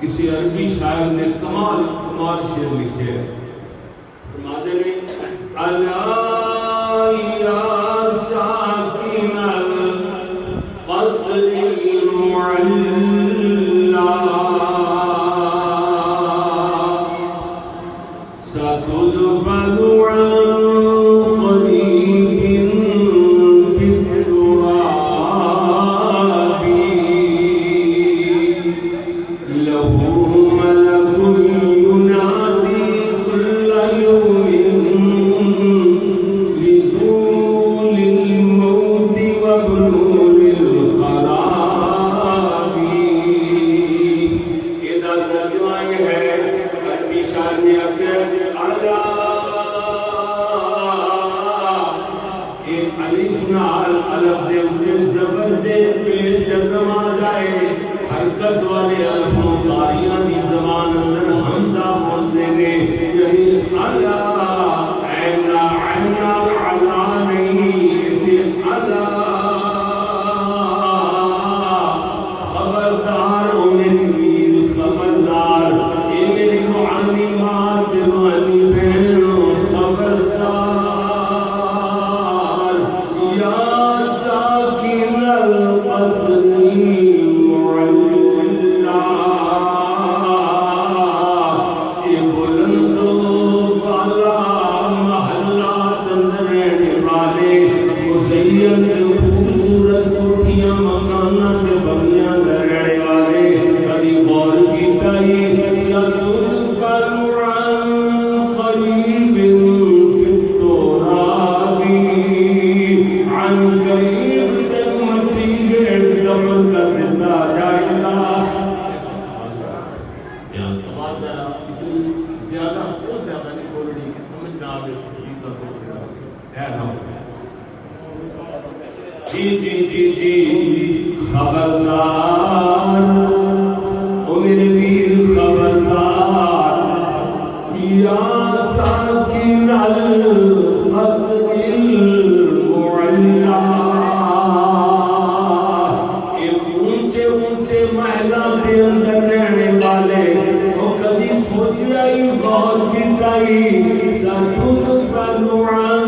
کسی عربی شاعر نے کمال شعر لکھے ہیں، فرماتے ہیں الا یا ساکن القصر المعلا ستدفن عن قریب فی التراب له ملك ينادي كل يوم لطول الموت وبلور الخراب. اذا ترجمہ یہ ہے عربی شاعر نے اگر اعلیٰ ایک الف نال الف دے اندر زبر سے پیش جزم آ جائے، حرکت والے الف مقاریاں دی زبان اندر حمزہ بولتے ہیں، یعنی اعلیٰ اینا اینا علا نہیں اعلیٰ خبردار او میری ویر خبردار، اے میری روحانی ماں تے روحانی بہن خبردار. یا ساکن القصر المعلا اے بلند و بالا محلات اندر رہنے والے مزین خوبصورت کوٹھیاں مکانات بنگلیاں اندر رہنے والے، کبھی غور کیتا ہی ستدفن عن قریب فی التراب عن قریب تک مٹی گیٹ دفن کر دیتا جائے گا. یہاں آواز ذرا اتنی زیادہ بہت زیادہ نہیں بول رہی کہ سمجھ نہ آئے جی جی جی جی خبردار او میرے ویر خبردار. یا ساکن القصر المعلا اے اونچے اونچے محلاں دے اندر رہنے والے، تو کبھی سوچیا ہی غور کیتا ہی ستدفن عن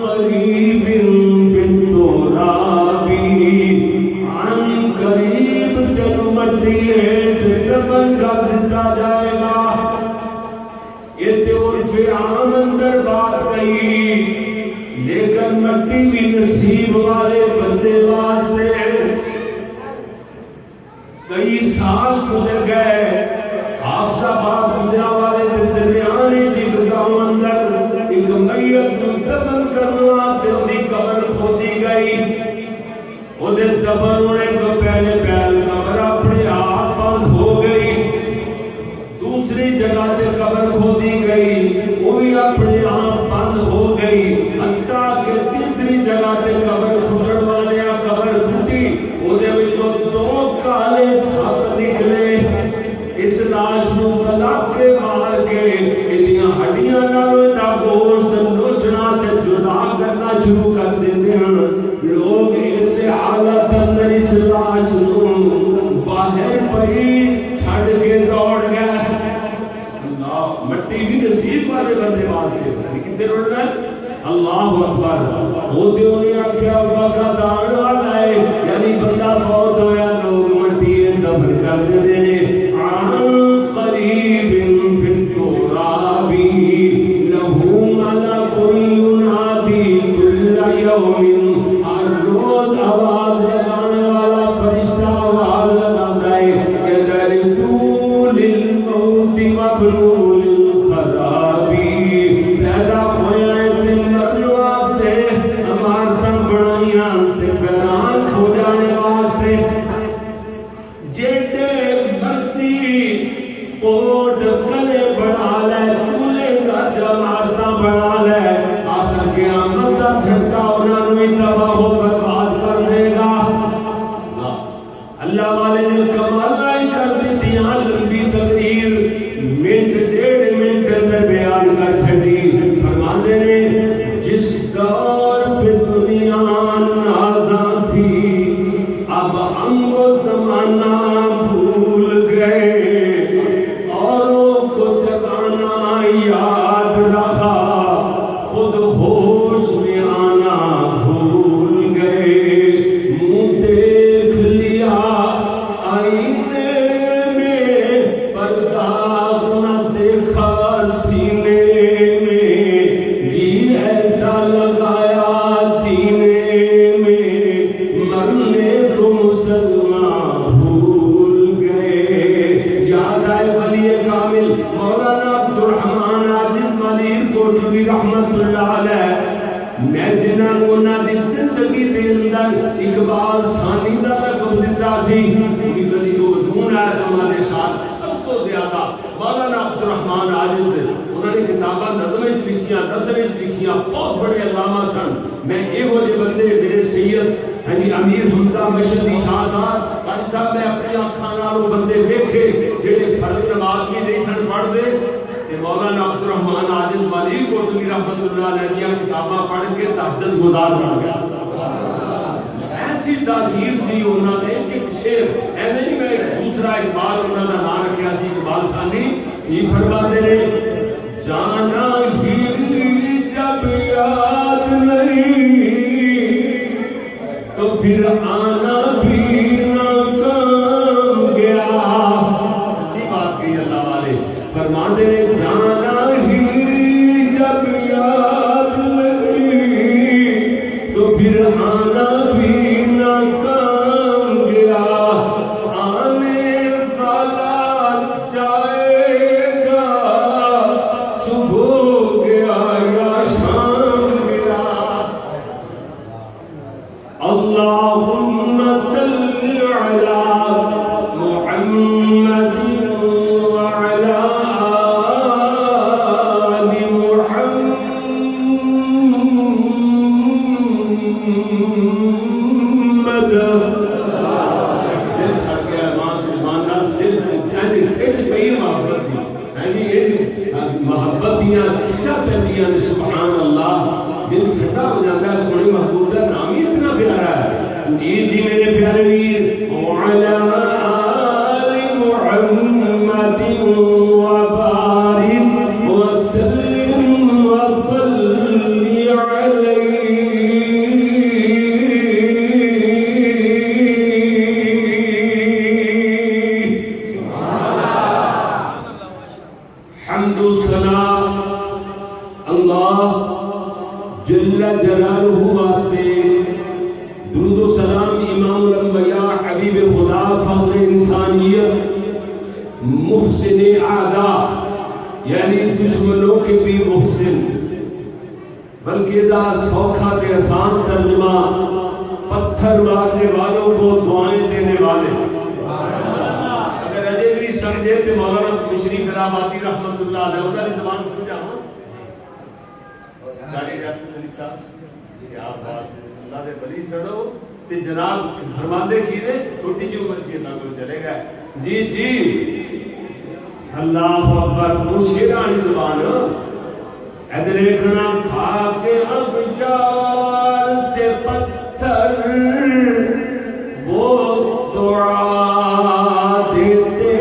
قریب فی التراب عن قریب تینو مٹی ہیٹھ دفن کر دیتا جائے گا. یہ تے عرف عام اندر بات کہی، لیکن مٹی بھی نصیب والے بندے واسطے کئی سال گزر گئے، آپ صاحب گزرا والے درمیان ایک گاؤں اندر ایک میت کو دفن کرنے واسطے دی قبر کھودی گئی، وہ دفن ہونے تو پہلے قبر اپنے آپ بند ہو گئی، دوسری جگہ تے قبر کھودی گئی وہ بھی اپنے آپ بند ہو گئی، حتیٰ کہ تیسری جگہ تے قبر کھٹن والے قبر کھٹی، وہ دے وچوں دو کالے سپ نکلے، اس لاش نو گلا کے مار کے ایدیاں ہڈیاں نالوں دا گوشت نوچنا تے جدا کرنا شروع کر دیندے ہیں۔ لوگ اس حالت اندر اس لاش نو باہر پئی چھڈ کے دوڑ گئے، اللہ مٹی بھی نصیب والے بندے واسطے کتنے روڑنا ہے، اللہ اکبر۔ وہ تے انہیں آکھیا بکا دان والا ہے، یعنی بندہ فوت ہویا لوگ مٹی دفن کر دے نے، عن قریب فی التراب لہو ملک ینادی کل یوم، ہر روز آواز لگانے والا فرشتہ آواز لگاتا ہے کہ درجو للموت مبنو للخراب، پیدا ہویا ہے دل مرنے واسطے، عمارتاں بنائیاں تے ویران ہو جانے واسطے، جیڑے مرضی کوٹ کلے بنا لے، چولے کا عمارتاں بنا لے، آخر قیامت دا جھٹکا انہاں نوں بھی تباہ و برباد کر دے گا۔ اللہ والے نے کمال کر دیتیاں، لمبی تقریر منٹ ڈیڑھ منٹ اندر بیان کر چھڈی، فرماندے نے جس دور پہ دنیا نازاں تھی اب ہم وہ زمانہ بھول گئے، اوروں کو جگانا یاد رہا، خود ہوش میں آنا بھول گئے، منہ دیکھ لیا آئینے میں پر داغ نہ دیکھا سینے میں، جی ایسا لگایا جینے میں، مرنے کو مسلمان بھول گئے۔ یاد آئے ولی کامل مولانا عبدالرحمن عاجز ملیر کوٹلی رحمت اللہ علیہ، میں جنہاں نوں انہاں دی زندگی دے اندر اقبال ثانی دا لقب دتا سی، کدی کو مضمون ہے تو انہاں دے ساتھ سب تو زیادہ مولانا عبدالرحمن عاجز دے انہاں نے کتاباں نظم وچ لکھیاں، نثر وچ لکھیاں، بہت بڑے علامہ سن۔ میں ایہو جے بندے میرے سید امیر حمزہ مشہدی شاہ صاحب قاری صاحب میں اپنی آنکھاں نال بندے ویکھے جڑے فرض نماز بھی نہیں سن پڑھدے، تے مولانا عبدالرحمن عاجز ملیر کوٹلی رحمت اللہ علیہ دیاں کتاباں پڑھ کے تہجد گزار بن گیا۔ ایسی تاثیر سی انہاں نے کہ شعر ایویں نہیں، میں دوسرا اقبال انہاں دا نام رکھیا سی اقبال ثانی، یہ فرماتے نے جانا ہی جب یاد نہیں تو پھر آنا بھی ناکام گیا، سچی بات کہی اللہ والے، فرماتے نے جانا ہی جب یاد نہیں تو پھر آنا بھی ناکام گیا، آنے والا جائے گا صبح گیا یا شام گیا۔ اللہم صلی علی محمد وعلی آل محمد۔ دل تھک گیا ایمان سے، ایماندار دل کھچ پئی محبت دی، محبت دیاں کھچا پیندیاں نے، سبحان اللہ، دل ٹھنڈا ہو جاتا ہے۔ سونے محبوب کا نام ہی اتنا پیارا ہے۔ جی جی میرے پیارے ویر، وعلی آل محمد وبارک وسلم وصلی علیہ۔ حمد و ثنا اللہ جل جلالہ واسطے، درود و سلام امام الانبیاء حبیب خدا فخر انسانیت محسن اعدا یعنی دشمنوں کے بھی محسن، بلکہ دا سوکھا تے آسان ترجمہ پتھر مارنے والوں کو دعائیں دینے والے۔ اگر اجے بھی سمجھے تو مولانا مشری کلام آتی رحمت اللہ علیہ انہوں نے زبان سمجھاؤں داری رسول علی صاحب کیا بات اللہ دے بلی سڑو تے جناب فرماندے کی نے چھوٹی جو مرچی اللہ کو چلے گئے جی جی اللہ اکبر مشیرانی زبان ادھر ایکنا کھا کے افجار سے پتھر وہ دعا دیتے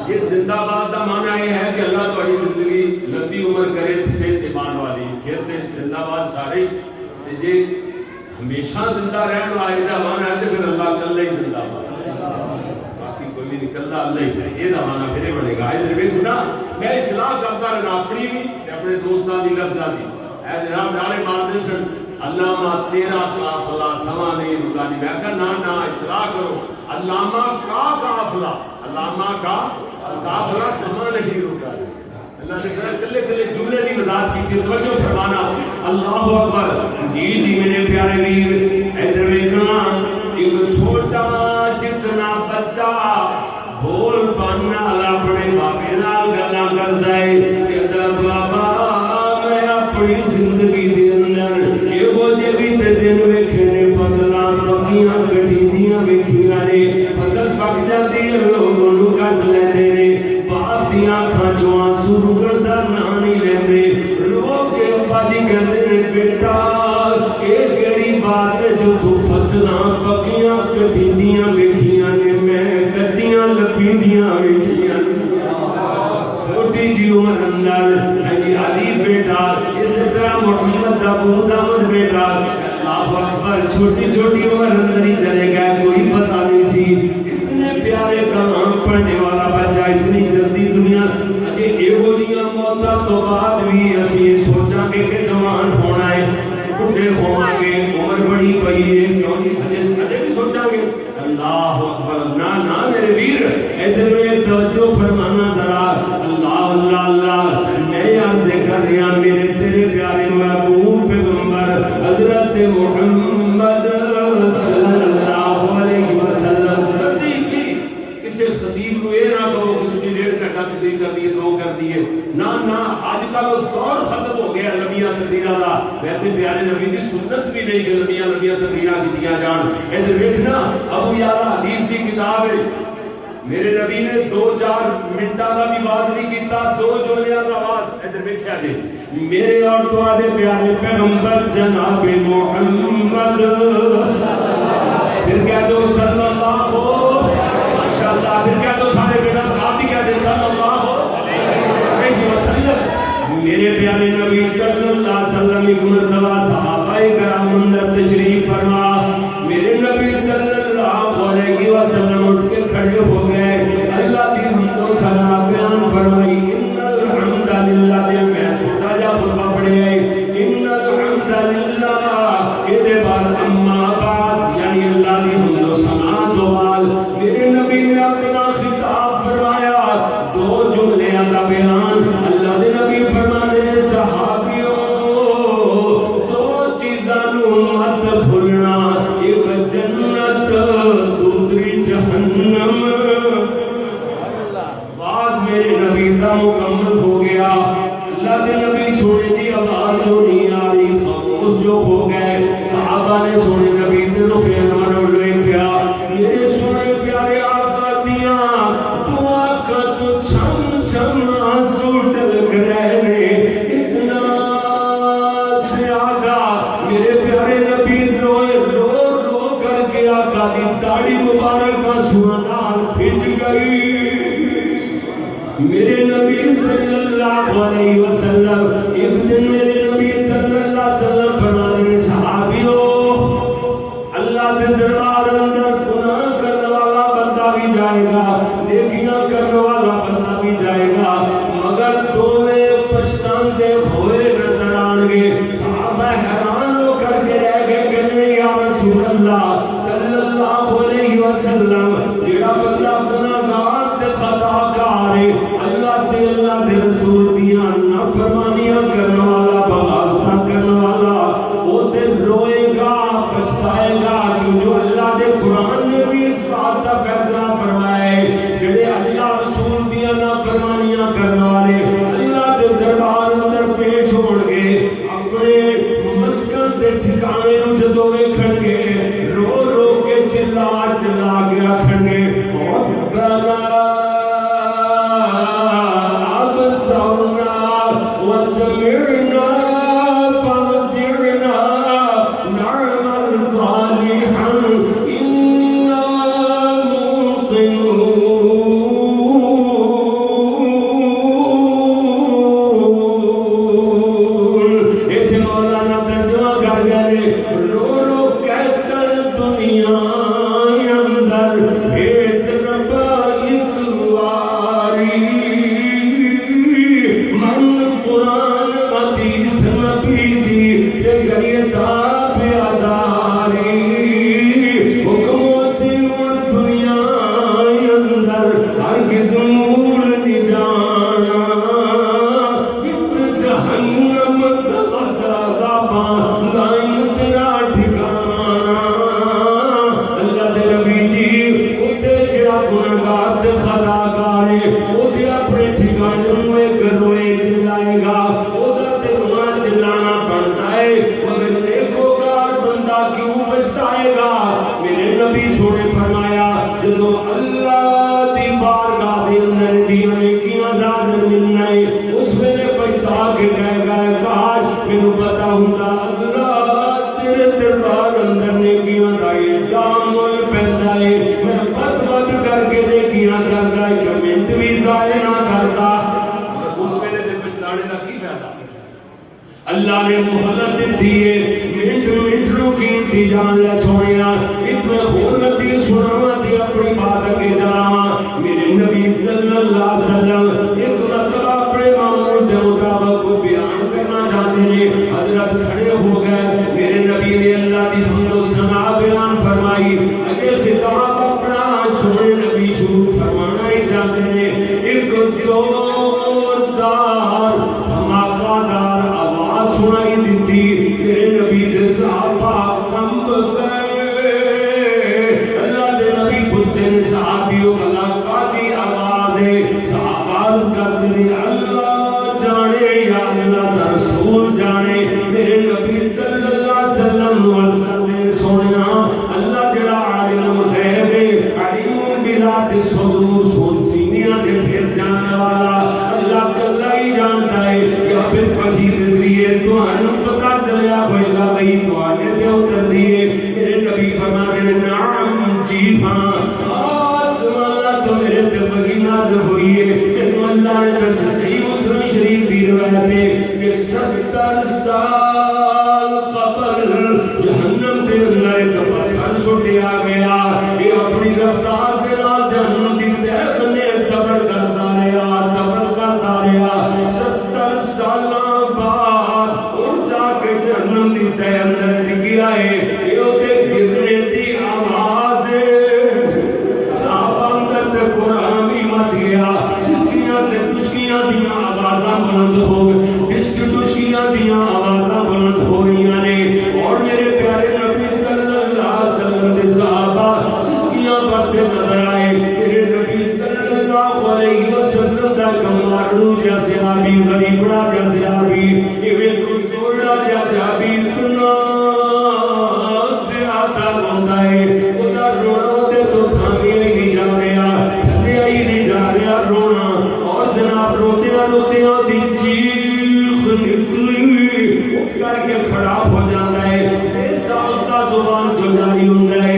یہ زندہ باد کا مانا یہ ہے کہ اللہ تاری زندگی لمبی عمر کرے صحت ایمان والی پھر تے زندہ باد سارے جی ہمیشہ زندہ رہن والے کا مانا ہے تو پھر اللہ کلا ہی زندہ باد باقی کوئی نہیں کلا اللہ ہی ہے یہ مانا پھر بڑھے گا ادھر ویکھو نا میں اصلاح کرتا رہنا اپنی بھی اپنے دوستوں کی لفظوں کی. اے جناب نعرے مارتے سن علامہ تیرا قافلہ تھما نہیں رکا نہیں. میں کہا نہ اصلاح کرو. علامہ کا قافلہ تھما نہیں رکا. اللہ نے کہا کلے کلے جملے کی وضاحت کی. توجہ فرمانا. اللہ اکبر. جی میرے پیارے ویر ادھر دیکھنا. ایک چھوٹا جتنا بچہ بول پانا اپنے بابے نال گلاں کردا ہے کہ بابا میں اپنی زندگی دے اندر ایہو جے بھی دن ویکھے نے فصلاں پکیاں کٹیندیاں ویکھیاں نے. فصل پک جاتی ہے لوگ اونوں کٹ لیندے نے. باپ دیاں اکھاں چوں آنسو رکن دا نام نہیں لیندے. رو کے ابا جی کہندے نے بیٹا اے کیڑی بات ہے جو تو فصلاں پکیاں کٹیندیاں ویکھیاں نے میں کچیاں لپیندیاں ویکھیاں. چھوٹی جی عمر اندر علی بیٹا اس طرح محمد ابو داؤد بیٹا. اللہ اکبر. چھوٹی چھوٹی عمر اندر ہی چلے گئے. کوئی پتہ نہیں سی. اتنے پیارے کلام پڑھنے والا بچہ اتنی جلدی دنیا اجے ایہو جیاں موتاں تو بعد بھی اسی سوچاں گے کہ جوان ہونا ہے بڈھے ہوواں گے عمر بڑی پئی ہے کیوں نہیں اجے بھی سوچاں گے. اللہ اکبر. نہ میرے ویر ادھر میں توجہ فرمانا ذرا. اللہ اللہ میں عرض کر رہا میرے تیرے پیارے محبوب پیغمبر حضرت محمد صلی اللہ علیہ وسلم. کسی خطیب کو یہ نہ کہو کہ تجھے 1.5 گھنٹہ تقریر کر دی 2 کر دیے. نہ آج کل وہ دور ختم ہو گیا لمبیاں تقریراں دا. ویسے پیارے نبی دی سنت بھی نہیں کہ لمبیاں تقریراں کیتیاں جان. ادھر دیکھنا ابو یعلا حدیث کی کتاب ہے. میرے نبی نے 2-4 منٹاں دا بھی بات نہیں کیتا. 2 جملیاں دا بات. ادھر دیکھیا جی میرے اور تواڈے پیارے پیغمبر جناب محمد پھر کہہ دو صلی اللہ ماشاءاللہ. پھر کہہ دو سارے بیٹا آپ بھی کہہ دے صلی اللہ علیہ وسلم. میرے پیارے نبی صلی اللہ علیہ وسلم ایک مرتبہ صحابہ کرام اندر تشریف فرما. میرے نبی صلی اللہ علیہ وسلم اٹھ کے کھڑے ہو گئے. اللہ کی حمد و ثنا بیان فرمائی. ان الحمد للہ. میں چھوٹا جا خطبہ پڑھے آئے. ان الحمد للہ یہ بعد اما بعد یعنی اللہ کی حمد و ثنا تو بعد میرے نبی نے اپنا خطاب فرمایا. 2 جملیاں کا بیان. اللہ کے نبی فرمانے صحابیوں 2 چیزاں نو مت بھولنا. ایک جنت دوسری جہنم. باز میرے نبی کا مکمل ہو گیا. اللہ کے نبی سونے کی آواز جو نہیں آ رہی خاموش جو ہو گئے. صحابہ نے سونے نبی کے رخ انور دیکھا. میرے سونے پیارے آقا دیاں دعا کا تو چھم چھم آنسو ڈلک رہے نے. اتنا زیادہ میرے پیارے نبی رو کر کے آقا دی داڑھی مبارک آنسو نال بھیج گئی. میرے نبی صلی اللہ علیہ وسلم ایک دن میرے نبی صلی اللہ علیہ وسلم فرماتے ہیں صحابیوں اللہ کے دربار اندر گناہ کرنے والا بندہ بھی جائے گا نیکیاں کرنے والا بندہ بھی جائے گا مگر دونوں پچھتاندے ہوئے نظر آن گے. صحابہ حیران ہو کر کے رہ گئے کہ یا رسول اللہ صلی اللہ علیہ وسلم جڑا بندہ گناہگار تے خطا کار ہے اللہ تے رسول دیاں نافرمانیاں کرنے والا اس ویلے پچھتا کے کہہ گئے کاش مینوں پتا ہوندا اللہ تیرے دربار اندر نیکیاں دا ایڈا مول پیندا ہے میں بد کر کے نیکیاں کردا کہ منٹ بھی ضائع نہ کرتا اس ویلے تے پچھتانے دا کی فائدہ اللہ نے مہلت دیتی ہے منٹ نو قیمتی جان لے سونیا ایک میں ہور نتی سناواں تے اپنی بات اگے چلاواں میرے نبی صلی اللہ علیہ وسلم ایک مرتبہ اپنے معمول کے مطابق کوئی بیان کرنا چاہتے ہیں حضرت کھڑے ہو گئے میرے نبی نے اللہ کی حمد و ثنا بیان فرمائی اگے خطاب اپنا سونے نبی شروع فرمانا ہی چاہتے ہیں ایک زوردار دھماکہ دار آواز سنائی دیتی میرے نبی کے صحابہ کمب گئے اللہ دے نبی پوچھتے ہیں صحابیوں بھلا کادی آواز ہے صحابہ عرض کرتے ہیں اللہ جانے یا اللہ دا رسول جانے میرے نبی صلی اللہ علیہ وسلم عرض کرتے ہیں سونیا اللہ جڑا عالم غیب ہے علیم بذات الصدور سون سینیاں دے پھر جاننے والا اللہ کلا ہی جانتا ہے یا پھر وحی دے ذریعے تانوں پتہ چلیا ہوئے گا بھئی توانے دے اتر دیے میرے نبی فرماتے ہیں نعم جی ہاں آسمان تو میرے تے وحی نازل ہوئی ہے کہ اللہ نے دس صحیح مسلم شریف دی روایت ہے کہ 70 سال قبل جہنم دے اندر ایک پتھر سٹیا گیا یہ اپنی رفتار دے نال جہنم دی تہ بنے صبر کرتا رہا 70 سالاں بعد اور جا کے جہنم دی تہ اندر ٹکیا ہے یہ تے گرنے دی آواز اندر تے قرآن بھی مچ گیا چسکیاں تے ٹسکیاں دیاں آوازاں بلند ہو گئی ٹسکیاں دیاں آوازاں بلند ہو رہی نے اور میرے پیارے نبی صلی اللہ علیہ وسلم دے صحابہ چسکیاں پڑھتے نظر آئے میرے نبی صلی اللہ علیہ وسلم دا کمارڑو جیسے آبی غریبڑا جیسے آبی ایویں کچھوڑا جیسے آبی اتنا زیادہ ہوتا ہے ادا رونا دے تو تھامیا ہی نہیں جا رہا تھلیا ہی نہیں جا رہا رونا اور جناب روتیاں دی چیخ نکلی اٹھ کر کے کھڑا ہو جاتا ہے اے سالتا زبان جو جاری ہوتا ہے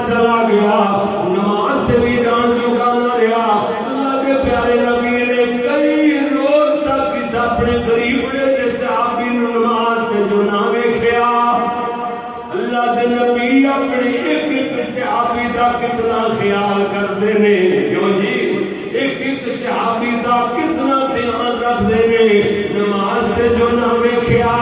چلا گیا نماز سے بھی جان چکا نہ رہا اللہ کے پیارے نبی نے کئی روز تک اس اپنے قریبڑے کے صحابی نماز سے جو نہ ویکھیا اللہ کے نبی اپنے ایک صحابی دا کتنا خیال کرتے نے کیوں جی ایک صحابی دا کتنا دھیان رکھتے نے نماز سے جو نہ ویکھیا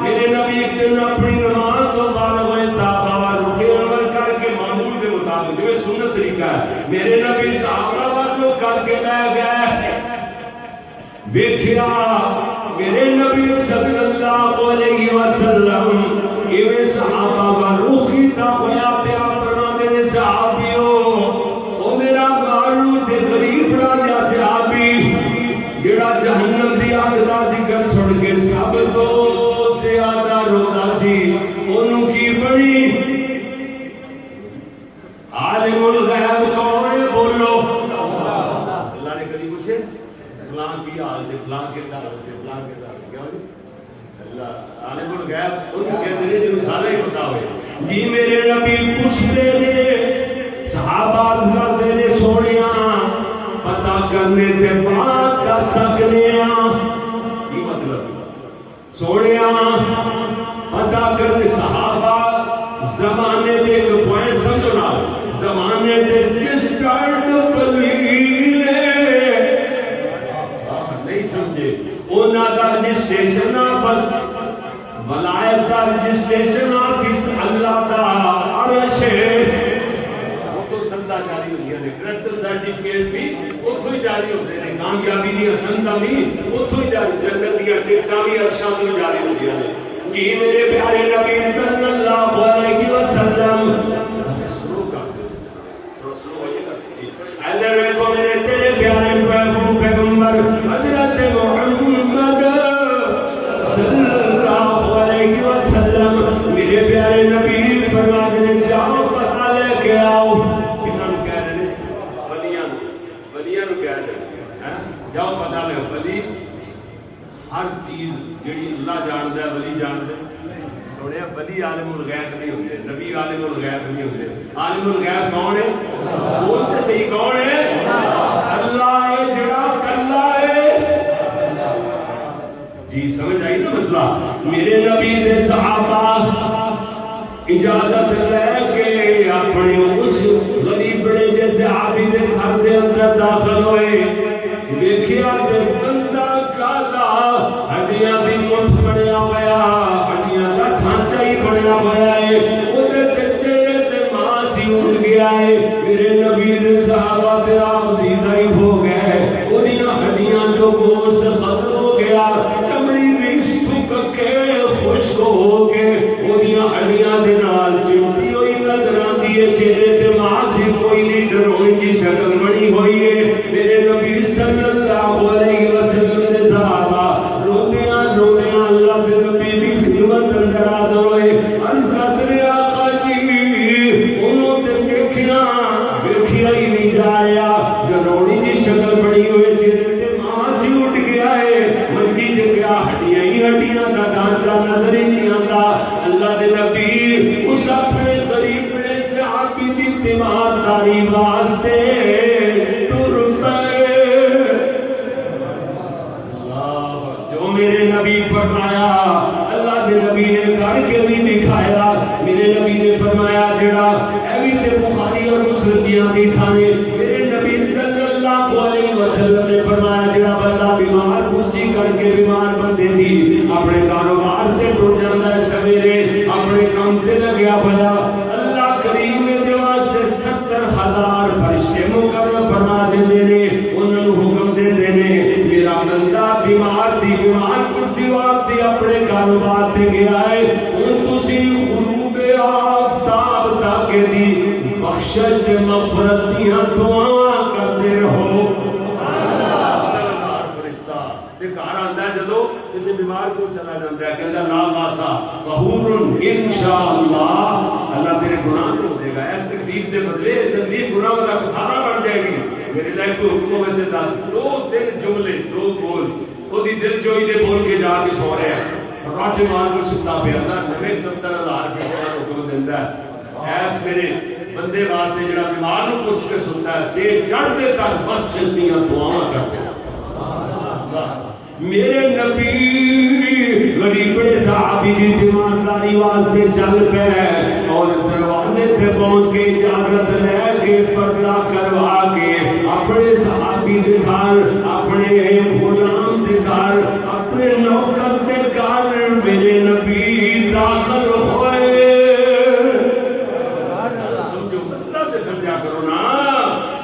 میرے نبی ایک دن اپنی نماز تو فارغ ہوئے صحابہ رکے عمل کر کے معمول کے مطابق جو سنت طریقہ ہے میرے نبی صحابہ جو کر کے بیٹھ گئے ویکھیا میرے نبی صلی اللہ علیہ وسلم یہ صحابہ کا روح کیتا ہویا تے اپنا دے صحابیوں او میرا مارو تے غریب راجا صحابی جڑا جہنم دی اگ دا ذکر سن کے سب تو زیادہ روتا سی اونوں کی بڑی عالم الغیب کون ہے بولو اللہ نے کبھی پوچھے فلاں کی حال سے فلاں کے ساتھ سے فلاں کے ساتھ کیا ہوئی اللہ عالم الغیب ان کے دل جو سارا ہی پتہ ہوئے جی میرے نبی پوچھتے نے صحابہ کرتے نے سونیاں پتہ کرنے تے بات کر سکنے یہ مطلب سونیاں پتہ کرنے صحابہ زمانے دے ایک پوائنٹ سمجھو نا زمانے دے کس ٹائم پلیل نہیں سمجھے اونا دا رجسٹریشن بس ولایت دا رجسٹریشن آفس اللہ دا عرش اتوں سندا جاری ہوئی ہے کریکٹر سرٹیفکیٹ بھی اتوں ہی جاری ہوتے ہیں کامیابی دی سندا بھی اتوں ہی جاری جنت دی ٹکٹاں بھی عرشاں تو جاری ہوندیاں نے کہ میرے پیارے نبی صلی اللہ علیہ وسلم ادھر دیکھو میرے تیرے پیارے پیغمبر حضرت محمد صلی اللہ علیہ وسلم میرے پیارے نبی فرماتے ہیں جاؤ پتہ لے کے آؤ کنہاں کہہ رہے ہیں ولیاں نو کہہ رہے ہیں جاؤ پتہ لے ولی ہر چیز جڑی اللہ جاندا ہے ولی جاندا ہے سونے ولی عالم الغیب نہیں ہوندے نبی عالم الغیب نہیں ہوندے عالم الغیب کون ہے بول تے صحیح کون ہے اللہ ہے جڑا کلا ہے جی سمجھ آئی نا مسئلہ میرے نبی دے صحابہ اجازت لے کے اپنے اس غریب بڑے جیسے عابد دے گھر دے اندر داخل ہوئے دیکھیا تے بندہ کالا ہڈیاں دی مٹھ بنیا ہوا ہڈیاں دا ڈھانچہ ہی بنیا ہوا ہے اودے تے چہرے تے ماس ہی اڑ گیا ہے میرے نبی دے صحابہ تے آپ دیدہ ہی ہو گئے اودیاں ہڈیاں تو گوشت ختم ہو گیا چمڑی بھی سک کے خشک ہو کے اودیاں ہڈیاں دے نال چمٹی ہوئی نظر آندی ہے چہرے تے ماس ہی کوئی نہیں ڈرونے کی شکل بنی ہوئی ہے میرے نبی صلی اللہ علیہ وسلم دے صحابہ روندیاں روندیاں اللہ دے نبی دی خدمت اندر آتے ہوئے عرض کرتے ہیں آقا جی انہوں تے ویکھیا ہی نہیں جا رہا ڈروڑی کی شکل بڑی ہوئے چہرے تے ماس ہی اٹھ گیا ہے منجی چ گیا ہڈیاں ہی ہڈیاں دا ڈھانچہ نظر ہی نہیں آتا اللہ دے نبی اس اپنے غریب بڑے صحابی دی تیمارداری واسطے میرے نبی فرمایا اللہ دے نبی نے کر کے بھی دکھایا میرے نبی نے فرمایا جڑا ایوی تے بخاری اور مسلم دی حدیثاں نے میرے نبی صلی اللہ علیہ وسلم نے فرمایا جڑا بندہ بیمار خوشی کر کے بیمار بندے دی اپنے کاروبار تے ٹر جاندا ہے سویرے اپنے کام تے لگیا ہوا اللہ کریم دے واسطے 70,000 فرشتے مقرر فرما دیندے نے انہاں نوں حکم دیندے نے میرا بندہ بیمار دی بیمار کرسی واسطے اپنے کاروبار تے گیا ہے ہن تسی غروب آفتاب تک دی بخشش تے مغفرت دیاں دعاواں کرتے رہو فرشتہ تے گھر آندا ہے جدوں کسی بیمار کو چلا جاندا ہے کہندا لا واسا غفور انشاءاللہ اللہ تیرے گناہ دھو دے گا اس تکلیف دے بدلے تکلیف گناہ دا کفارہ بن جائے گی میرے لائف کو حکم میں دے دس دو دن جملے دو بول وہ دی دل جوئی دے بول کے جا کے سو رہے ہیں راچے مان کو ستا پہ اللہ نوے 70,000 روپے حکم دیندہ ہے ایس میرے بندے واسطے جڑا بیمار نو پوچھ کے سنتا ہے دے چڑھتے تک بخشش دیاں دعاواں کرتے میرے نبی غریب بڑے صحابی دی تیمارداری واسطے چل پے اور دروازے پہ پہنچ کے اجازت لے کے پردہ کروا کے اپنے صحابی دے گھر اپنے غلام دے گھر اپنے نوکر دے گھر میرے نبی داخل ہوئے سمجھو مسئلہ تے سمجھا کرو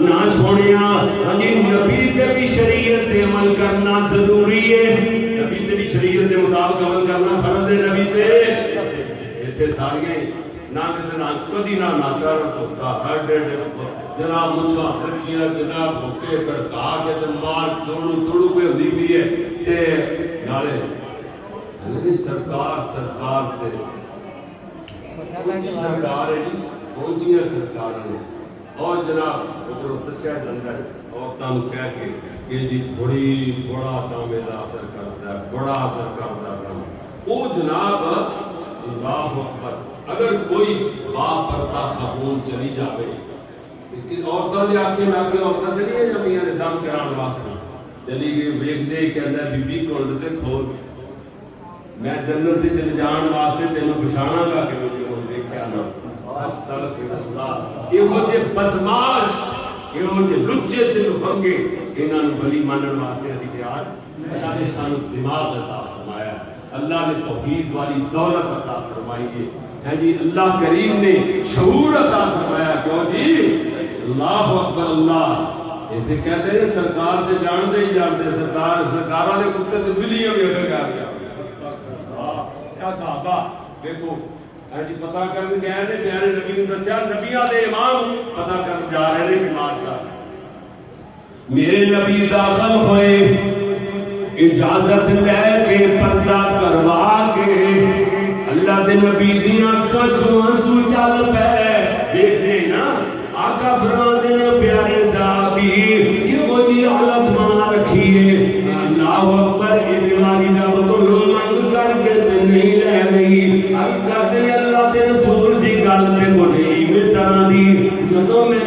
نا سونیا ہجی نبی تے بھی شریعت تے عمل کرنا ضروری ہے نبی تے بھی شریعت کے مطابق عمل کرنا فرض ہے نبی تے ایتھے سارے نہ کدی نہ ناتا نہ توتا ہر ڈیڑھ جناب مچھا رکھیا جناب بھوکے کڑکا کے تے مال توڑو پہ ہوندی بھی ہے تے نالے سرکار تے سرکار ہے جی پہنچیاں سرکار نے اور جناب ادھر دسیا جاتا ہے عورتوں کو کہہ کے کہ جی بڑا کام اثر کرتا ہے بڑا اثر کرتا ہے وہ جناب اللہ اکبر اگر کوئی باپ پرتا خاتون چلی جاوے عورتوں نے آکھے لا کے عورتیں چلی ہیں جمیاں نے دم کران واسطے چلی گئی ویکھ دے کہندا بی بی کول تے کھول میں جنت تے چلے جان واسطے تینوں پہچانا گا کہ مجھے ہن دیکھیا نہ استغفر اللہ یہ جے بدماش یہ جے لچے تے لفنگے انہاں نوں بلی مانن واسطے اسی تیار اللہ نے سانو دماغ عطا فرمایا اللہ نے توحید والی دولت عطا فرمائی ہے جی. اللہ کریم نے شعور عطا فرمایا. کیوں جی؟ اللہ اکبر. اللہ یہ کہتے ہیں سرکار سے جانتے ہی جانتے سرکار والے کتے تو بلیاں بھی اگر کر گیا. کیا صحابہ دیکھو جی پتا کر گئے نے پیارے نبی نے دسیا نبیاں دے امام پتا کر جا رہے ہیں بیمار صاحب. میرے نبی داخل ہوئے اجازت لے کے پردہ کروا کے اللہ دے نبی دیاں اکھاں چوں آنسو چل پے. دیکھنے نا آقا فرماتے ہیں پیارے صحابی کہ وہ دی حالت بنا رکھی ہے. اللہ اکبر. یہ بیماری رب کو منگ کر کے تے نہیں لے گئی. عرض کرتے ہیں اللہ دے رسول جی گل تے کوئی میں طرح دی جدوں میں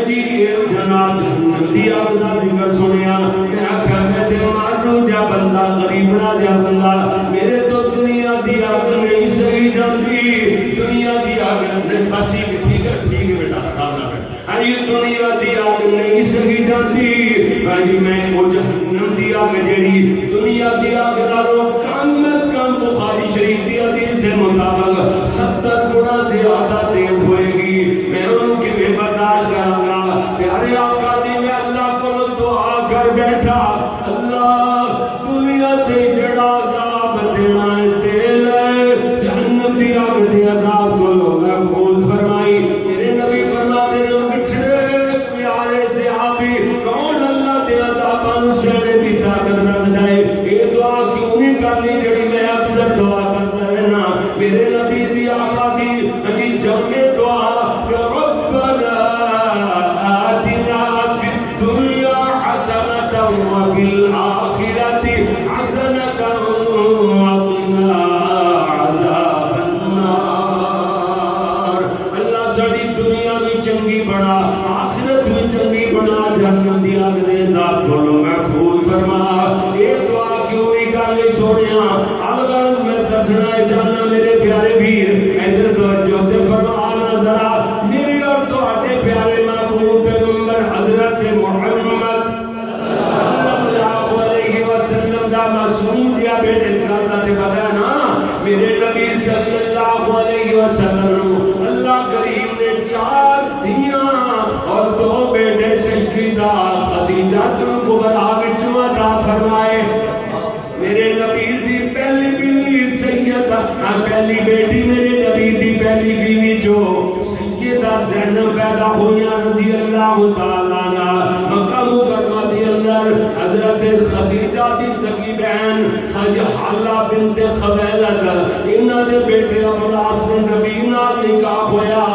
جی جناب جہنم دی اگ دا ذکر سنیا میں آکھیا میں تے ماروں جا بندہ غریبنا جا بندہ میرے تو دنیا دی اگ نہیں سہی جاندی. دنیا دی اگ نہیں بس ٹھیک ہے بیٹا آرام نہ کر. ہائی دنیا دی اگ نہیں سہی جاندی. ہائی میں او جہنم دی اگ جڑی دنیا دی اگ نالوں کم از کم بخاری شریف دی حدیث کے مطابق 70 گنا زیادہ تیز ہوئے گی. میں ان کی بھی برداشت کراں گا. پیارے آقا دی میں اللہ کو دعا کر بیٹھا اللہ دنیا تے جڑا عذاب دینا ہے تیل جہنم دی اگ دے عذاب کو محفوظ فرمائی. میرے نبی فرماتے ہیں بچھڑے پیارے صحابی کون اللہ دے عذاباں نوں سہنے دی طاقت رکھ جائے. یہ دعا کیوں نہیں کرنی جڑی میں اکثر دعا کرتا رہنا. میرے نبی دی آقا دی ابھی جمع دعا کہ ربنا آتنا فی الدنیا حسنۃ وفی الآخرۃ حسنۃ وقنا عذاب النار. اللہ ساری دنیا میں چنگی بنا آخرت میں چنگی بنا جہنم دی اگ دے عذاب کو محفوظ فرما. یہ دعا کیوں نہیں کرنی سونیا؟ الغرض میں دسنا ہے جاننا میرے پیارے ویر ادھر توجہ تے فرمانا ذرا میرے اور تواڈے پیارے محبوب پیغمبر حضرت محمد صلی اللہ علیہ وسلم دا معصوم دیا بیٹے سناتا تے پتہ ہے نا میرے نبی صلی اللہ علیہ وسلم اللہ کریم نے 4 دھیاں اور 2 بیٹے سیدہ خدیجہ کبریٰ وچوں عطا فرمائے. میرے نبی دی پہلی بیوی سیدہ پہلی بیٹی میرے نبی دی پہلی بیوی جو سیدہ زینب پیدا ہوئیاں رضی اللہ تعالیٰ عنہ مکہ مکرمہ دی اندر حضرت خدیجہ دی سگی بہن حالہ بنت خویلد انہاں دے بیٹے عباس بن ربیع نال نکاح ہویا.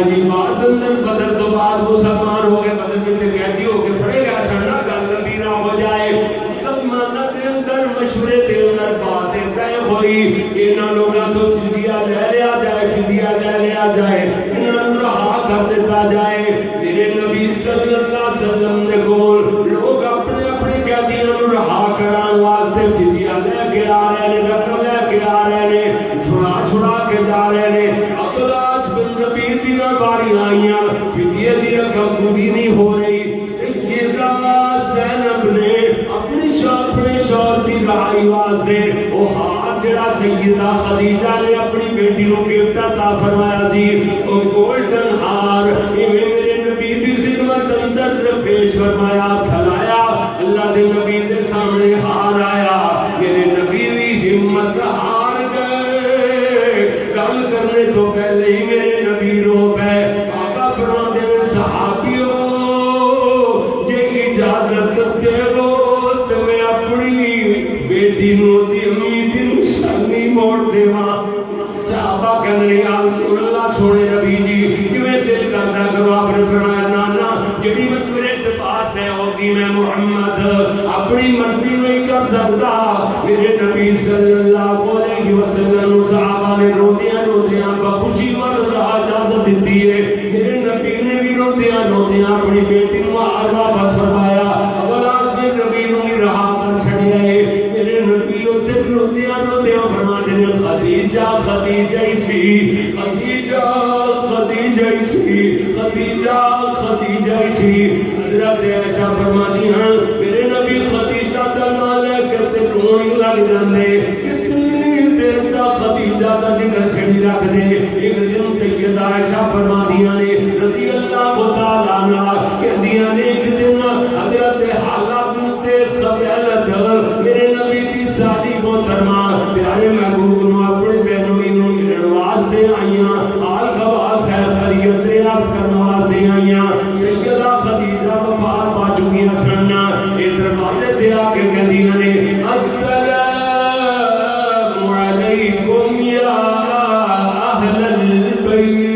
جی بعد اندر بدر تو بعد مسلمان ہو گئے. بدر میں قیدی ہو کے پڑے گا چھڑنا گل لمبی نہ ہو جائے. مسلمانہ دے اندر مشورے دے اندر باتیں طے ہوئی انہاں لوگاں تو جزیہ لے لیا جائے فدیہ لے لیا جائے انہاں نوں رہا کر دیتا جائے. میرے نبی صلی اللہ علیہ وسلم دے کول لوگ اپنے اپنے قیدیاں نوں رہا کران واسطے فدیہ لے کے آ رہے ہیں رقم لے کے آ رہے ہیں چھڑا کے جا رہے ہیں. عباس بن ربیع دی باریاں آئیاں فدیے دی رقم پوری نہیں ہو رہی. سیدہ زینب نے اپنے شوہر دی رہائی واسطے وہ ہار جڑا سیدہ خدیجہ نے اپنی بیٹی کو گفٹ عطا فرمایا سی وہ گولڈن ہار ایویں میرے نبی دی خدمت اندر پیش فرمایا کھلایا. اللہ دے نبی دے سامنے ہار آیا. میرے نبی دی ہمت ہار گئے. گل کرنے تو پہلے ہی میرے نبی رو پے. آقا فرماتے ہیں صحابیوں یہ اجازت دے بیٹی نو دی امی دی نشانی موڑ دیواں. صحابہ کہندے نے یا رسول اللہ سونے نبی جی کیویں دل کردا کرو. آپ نے فرمایا نانا جڑی مشورے چ بات ہے ہوگی میں محمد اپنی مرضی نہیں کر سکتا. میرے نبی صلی اللہ علیہ وسلم صحابہ نے روندیاں روندیاں بخوشی ورزا اجازت دیتی ہے. میرے نبی نے بھی روندیاں روندیاں اپنی بیٹی نو ہار واپس فرمایا. اولاد میں نبی نو بھی رہا کر چھڑیا ہے. میرے نبی تے روندیاں روندیاں فرماتے ہیں خدیجہ خدیجہ ہی سی خدیجہ خدیجہ ہی سی خدیجہ خدیجہ ہی سی. حضرت عائشہ فرماتی ہیں میرے نبی خدیجہ دا نام لے کے تے رونے لگ جاندے. اتنی بھی رکھ دے. ایک دن سیدہ عائشہ فرمادیاں نے رضی اللہ تعالیٰ عنہا کہندیاں نے ایک دن حضرت حالہ بنت خویلد میرے نبی دی ساری محترمہ پیارے محبوب نو اپنے بہنوئی نو ملن واسطے آئیاں. حال خبر خیر خیریت ریاض کرنے واسطے آئیاں. سیدہ خدیجہ وفات پا چکیاں سن. یہ دروازے تے آ کے کہندیاں نے السلام علیکم یا اہل البیت.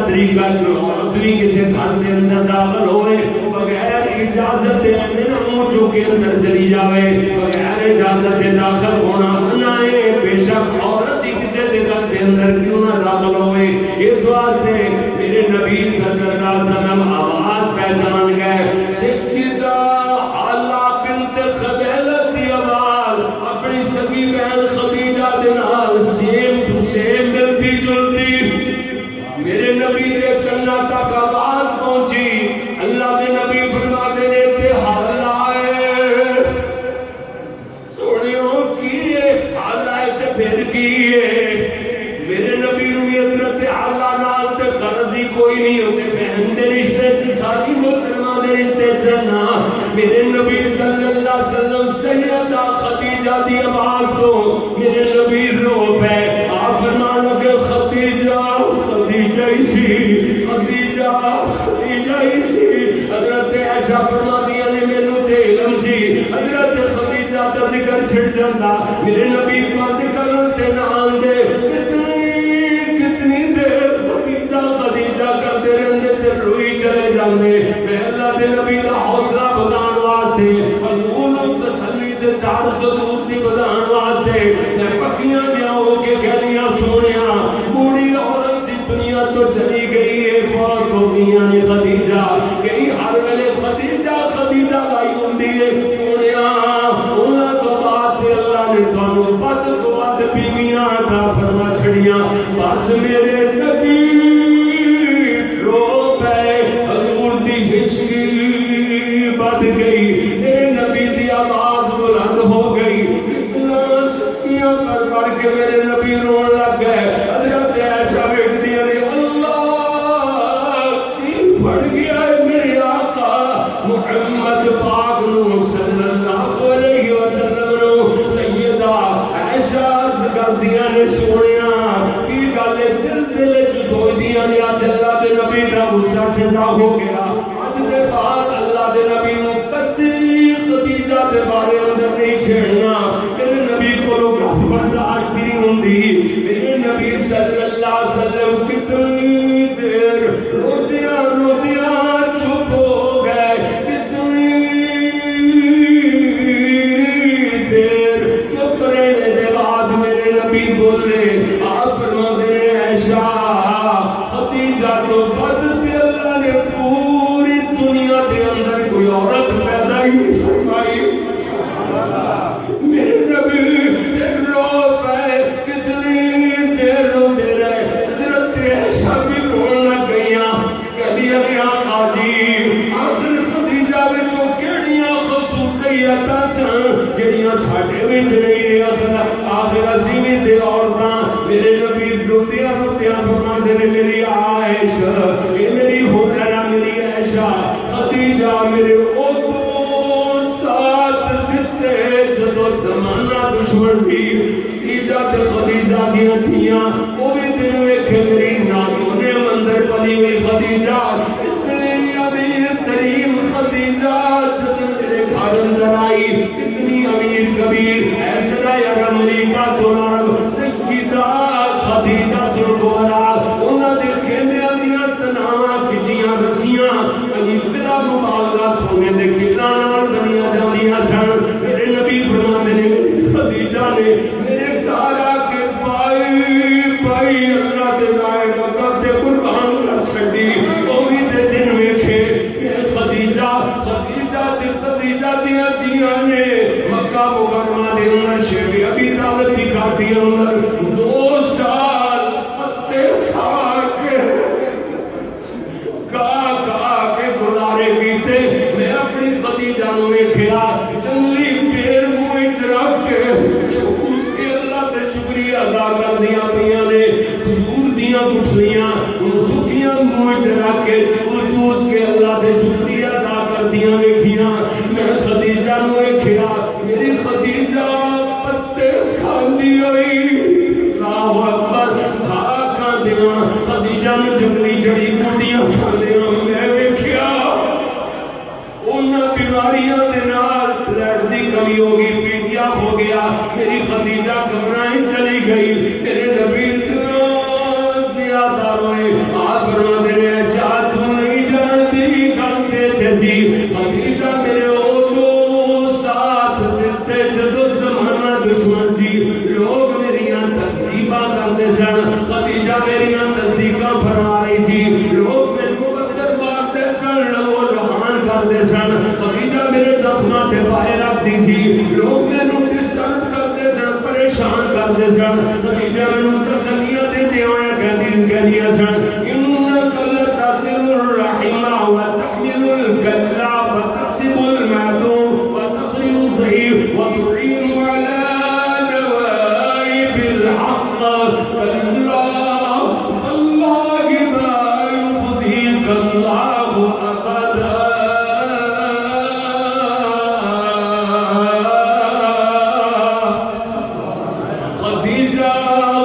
طریقہ عورت بھی کسی گھر کے اندر داخل ہوئے بغیر اجازت میرا منہ چو کے اندر چلی جاوے بغیر اجازت داخل ہونا منع ہے. بے شک عورت ہی کسی کے گھر کے اندر کیوں نہ داخل ہوئے. اس واسطے میرے نبی صلی اللہ علیہ وسلم آواز پہچان گئے. سیدہ حالہ بنت خویلد دی آواز اپنی سگی بہن خدیجہ دے نال سیم ٹو سیم ملتی جلتی. میرے نبی دے کنا تک آواز پہنچی. اللہ دے نبی فرماتے نے تے حال آئے سوڑیوں کیے حال آئے تے پھر کیے. میرے نبی نبی حضرت حالہ نال تے قرضی کوئی نہیں ہوتے بہن دے رشتے سے ساری محترمہ دے رشتے سے نہ. میرے نبی صلی اللہ علیہ وسلم سیدہ خدیجہ دی آواز تو میرے نبی رو پہ. آپ فرمان لگے خدیجہ خدیجہ اسی خدیجہ خدیجہ اسی. حضرت عائشہ فرماتی نے مینوں تے علم سی حضرت خدیجہ دا ذکر چھڑ جاندا. میرے نبی بند کرن تے نال دے کتنی دیر خدیجہ خدیجہ کرتے رہندے تے روئی چلے جاندے. میں اللہ دے نبی دا حوصلہ بڑھان واسطے حضور تسلی دے دار ضرور دی بڑھان واسطے میں پکیاں جا ہو کے کہنیاں سونیا بوڑھی عورت سی دنیا تو چلی گئی ہے فوت ہو گئی نے خدیجہ کئی ہر ویلے خدیجہ خدیجہ لائی ہوندی ہے سونیا. انہاں تو بعد اللہ نے تانوں بد تو بد بیویاں عطا فرما چھڑیاں. بس میرے نبی رو پے حضور دی ہچکی بد گئی. میرے نبی دی آواز بلند ہو گئی. اتنا سچیاں کر کے میرے نبی رون لگ گئے. حضرت عائشہ بیٹھتی ہے اللہ کی پڑ گیا ہے میرے آقا محمد پاک نو صلی اللہ علیہ وسلم نو. سیدہ عائشہ عرض کردیاں نے سونیا کی گل دل دل چ سوچدیاں نے اج اللہ دے نبی دا غصہ ٹھنڈا ہو گیا. اج دے بعد اللہ دے نبی نو کدی خدیجہ دے بارے اندر نہیں چھیڑنا. میرے نبی کو گل برداشت نہیں ہوندی. میرے نبی صلی اللہ علیہ وسلم کتنی دیر روتیاں روتیاں چپ ہو گئے. کتنی دیر چپ رہنے دے بعد میرے نبی بولے. آپ فرماتے ہیں عائشہ خدیجہ تو بد تے اللہ نے پوری دنیا دے اندر کوئی عورت پیدا ہی نہیں فرمائی. میرے نبی رو پے کتنی دیر روندے رہے. حضرت عائشہ بھی رون لگ گئیاں. کہدیاں نے آقا جی آخر خدیجہ وچوں کیڑیاں خصوصیتاں سن جڑیاں ساڈے وچ نہیں. آخر اسی وی تے عورتاں. میرے نبی روندیاں روندیاں فرماندے نے میری عائشہ اے میری حجرہ میری عائشہ خدیجہ میرے او ساتھ دتے جدو زمانہ دشمن سی. خدیجہ تے خدیجہ دیاں تھیاں او بھی دن ویکھے میری ناکونے مندر پلی ہوئی خدیجہ اتنی امیر ترین خدیجہ جب میرے گھر اندر آئی. اتنی امیر کبیر ایسا یار امریکہ تو سیدہ خدیجہ تلکورا انہاں دے کھیندیاں دیاں تناواں کھچیاں رسیاں علی بلا مبالغہ سونے دے کلاں نال بنیاں جاندیاں سن. میرے نبی فرماندے نے خدیجہ نے میرے گھر آ کے پائی اللہ دے نائے مقدس تے قربان کر چھڈی. او دیتے سی خدیجہ میرے او ساتھ دیتے جدو زمانہ دشمن سی لوگ میریاں تقریباں کرتے سن خدیجہ میریاں تصدیقاں فرما رہی سی لوگ میرے مقدر مارتے سن لوگ لوحان کرتے سن خدیجہ میرے زخماں تے پائے رکھتی سی لوگ میرے ڈسٹرب کرتے سن پریشان کرتے سن خدیجہ میرے تسلیاں دیتے ہوئے کہدیاں سن انک لتصل الرحم وتحمل الکلا وتكسب المعدوم وتقري الضعيف وتعين على نوائب الحق كلا والله ما يخزيك الله أبدا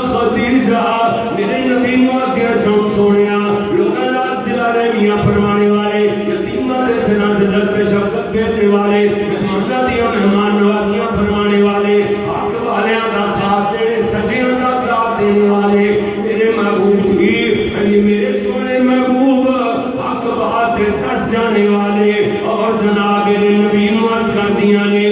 خدیجہ میرے نبی نو آگیا سونیا لوگاں نال صلہ رحمیاں فرمانے والے یتیماں دے سراں تے درد شفقت کرنے والے مہماناں دیاں مہمان نوازیاں فرمانے والے حق والیاں دا ساتھ دینے سچیاں دا ساتھ دینے والے میرے محبوب جی میرے سونے محبوب حق بات ڈٹ جانے والے اور جناب میرے نبی نو عرض کر دیاں نے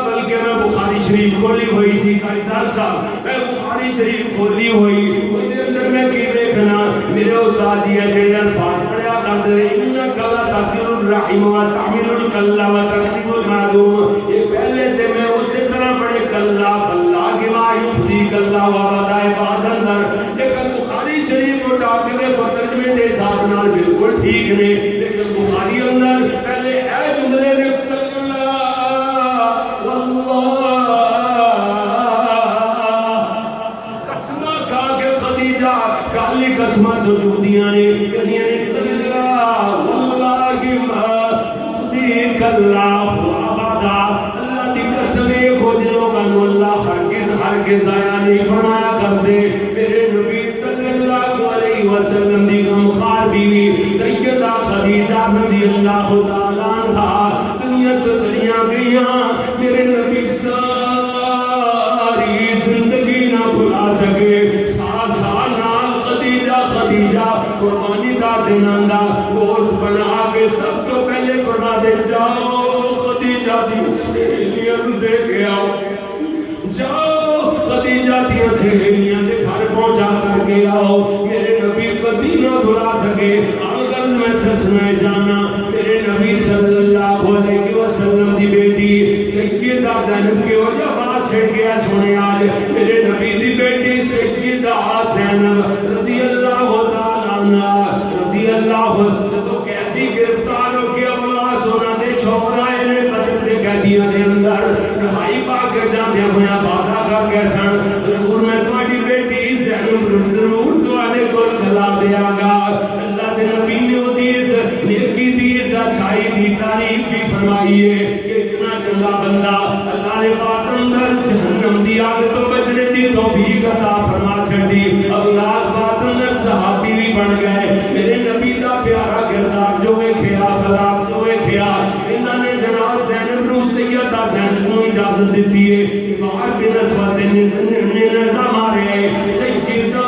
بلکہ میں بخاری شریف کھولی ہوئی سی قائدار صاحب میں بخاری شریف کھولی ہوئی اندر اندر میں کی دیکھنا میرے استاد جی جڑے الفاظ پڑھیا کرتے انک لتصل الرحم وتحمل الکلا وتكسب المعدوم یہ پہلے تے میں اسی طرح پڑھے کلا بلا کے وایفتی کلا وعدہ بعد اندر لیکن بخاری شریف اٹھا کے میں ترجمے دے حساب نال بالکل ٹھیک نے لیکن بخاری اندر پہلے اے جملے نے کالی قسمت وجودیاں نے کہنیاں نے اللہ واللہ ما یؤتیک اللہ وعبدا اللہ دی قسم کو جنوں کا اللہ ہرگز ضائع نہیں فرمایا کرتے میرے نبی صلی اللہ علیہ وسلم دی غمخوار بیوی سیدہ خدیجہ رضی اللہ تعالی عنہا دنیا تو چلیاں گئیاں میرے نبی ساری زندگی نہ بھلا سکے خدیجہ قربانی دا دیناندا گوشت بنا کے سب تو پہلے فرما دے جاؤ خدیجہ دی سہیلیاں دے کے آؤ جاؤ خدیجہ دی سہیلیاں دے گھر پہنچا کر کے آؤ میرے نبی کبھی نہ بھلا سکے اگر میں دسنا جانا میرے نبی صلی اللہ علیہ وسلم دی بیٹی سیدہ زینب کے وجہ بات چھڑ گیا سونے آج میرے نبی دی بیٹی سیدہ زینب رضی اللہ رضی اللہ تو قیدی گرفتار ہو گیا بلا سونا دے چھوڑائے نے قدر دے قیدیاں دے اندر رہائی پا کے جاندے ہویا بادہ کر کے سن ضرور میں تمہاری بیٹی زینب ضرور تمہارے کو کھلا دیا گا اللہ دے نبی نے حدیث نیکی دی اچھائی دی تعریف بھی فرمائی ہے کہ اتنا چنگا بندہ اللہ نے پاک اندر جہنم دی آگ تو بچنے دی توفیق عطا فرما چھڑ دی اب لاز بات اندر صحابی بھی بن گئے میرے نبی دا پیارا کردار جو ویکھیا خراب جو ویکھیا انہاں نے جناب زینب نو سیدہ زینب نو اجازت دیتی ہے کہ باہر بن اسود نے نظام مارے سیدہ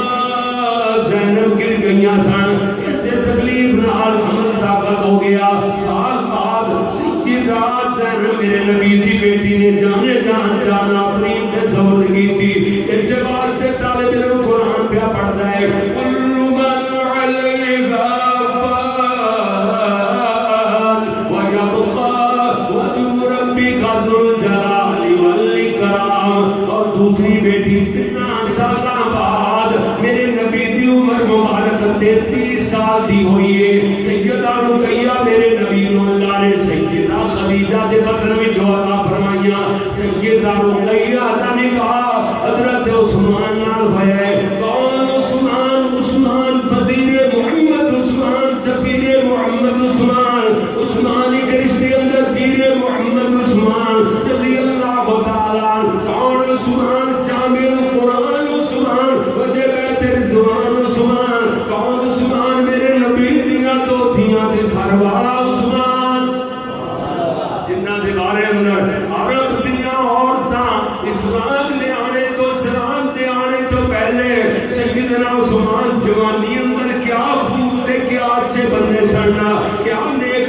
زینب گر گئیاں سن اس سے تکلیف نال حمل ثابت ہو گیا سال بعد سیدہ زینب میرے نبی دی بیٹی نے جانے جانا اپنی تصور کی تھی اس سے واسطے طالب علم قرآن پہ پڑھتا ہے کل من علیہا فان ویبقى وجه ربک ذو الجلال والاکرام اور دوسری بیٹی کتنا سالہ بعد میرے نبی دی عمر مبارک 33 سال دی ہوئی ہے سیدہ رقیہ میرے نبی نو اللہ نے سیدہ خدیجہ دے بدن میں جو عطا فرمائیاں سیدہ رقیہ دا نکاح حضرت عثمان نال ہویا ہے کون عثمان عثمان بدیر محمد عثمان سفیر محمد عثمان کے رشتے اندر پیر محمد عثمان رضی اللہ تعالی کون عثمان جامع القرآن عثمان وجہ بیت رضوان عثمان کون عثمان میرے نبی دیاں دو تھیاں دے گھر والا عثمان جنہ دے بارے اندر عرب دیاں عورتاں اسلام لے آنے تو اسلام لے آنے تو پہلے سیدنا عثمان جوانی اندر کیا خوب تے کیا اچھے بندے سننا کیا نیک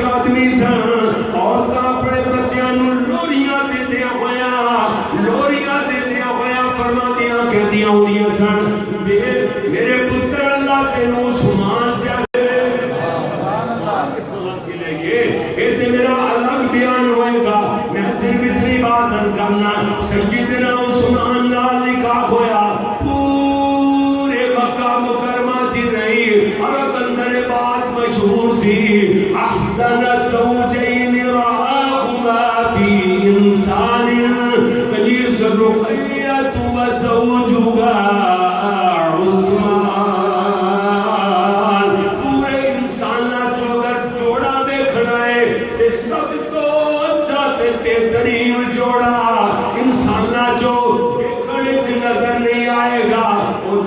چاہیے. یہ میرا الگ بیان ہوئے گا. میں صرف اتنی بات عرض کرنا, سیدنا عثمان نال نکاح ہویا پورے مکہ مکرمہ چ نہیں. عرب اندر بات مشہور سی, احسن زوجین رآہما فی انسان کنیز رقیۃ و زوجها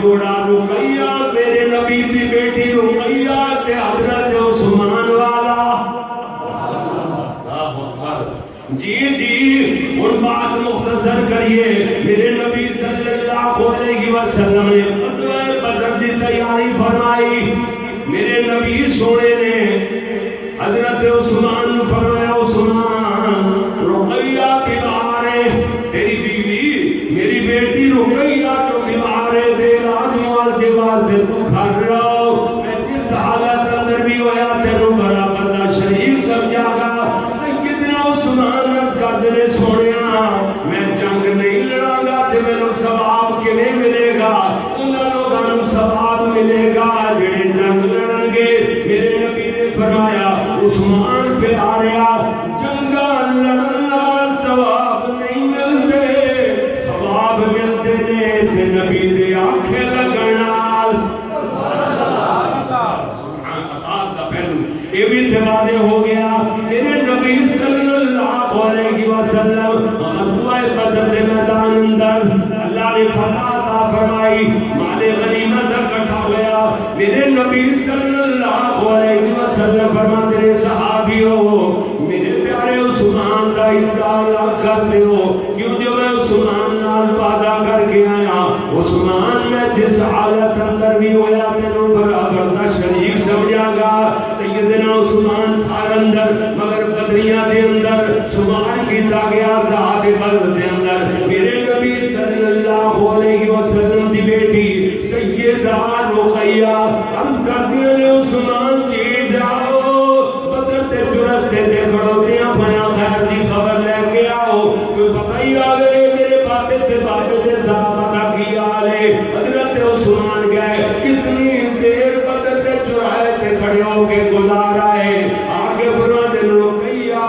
جوڑا رقیہ میرے نبی دی بیٹی رقیہ تے حضرت عثمان والا. جی جی ان بات مختصر کریے. میرے نبی صلی اللہ علیہ وسلم نے غزوہ بدر دی تیاری فرمائی. میرے نبی سونے نے حضرت عثمان فرمایا, عثمان رقیہ بیمار ہے, تیری بیوی میری بیٹی رقیہ تو بیمار ہے, واسطے تو گھر رہو. میں جس حالت اندر بھی ہویا تینوں بڑا بڑا شریف سمجھا گا. سیدنا عثمان عرض کرتے نے, سونیا میں جنگ نہیں لڑاں گا تے مینوں ثواب کیویں ملے گا؟ انہاں لوگاں نوں ثواب ملے گا جڑے جنگ لڑن گے. میرے نبی نے فرمایا, عثمان پیاریا جنگاں لڑن نال ثواب نہیں ملدے, ثواب ملدے نے تے نبی دے آنکھے لگن. یہ بھی واضح ہو گیا. میرے نبی صلی اللہ علیہ وسلم غزوہ بدر کے میدان اندر اللہ نے فتح عطا فرمائی, مال غنیمت اکٹھا ہوا. میرے نبی صلی اللہ علیہ وسلم فرماتے ہیں, صحابیوں میرے پیارے عثمان کا حصہ الگ کرتے ہو, کیوں جو میں عثمان نال وعدہ کر کے آیا. عثمان میں جس حالت اندر بھی ہویا تینوں برابر دا شریک سمجھا گا. سیدنا عثمان تھار اندر مگر بدریاں دے اندر شمار کیتا گیا صحابہ بدر دے اندر. میرے نبی صلی اللہ علیہ وسلم دی بیٹی سیدہ رقیہ عرض کرتی ہے, عثمان جی جاؤ بدر تے رستے تے کھڑوتیاں پیا خیر دی خبر لے کے آؤ, کوئی پتہ ہی آ گئے میرے بابے تے صحابہ دا کی حال ہے. حضرت عثمان گئے, کتنی دیر بدر تے چوراہے تے کھڑے ہو کے گزار آئے. آگے فرما دے رقیہ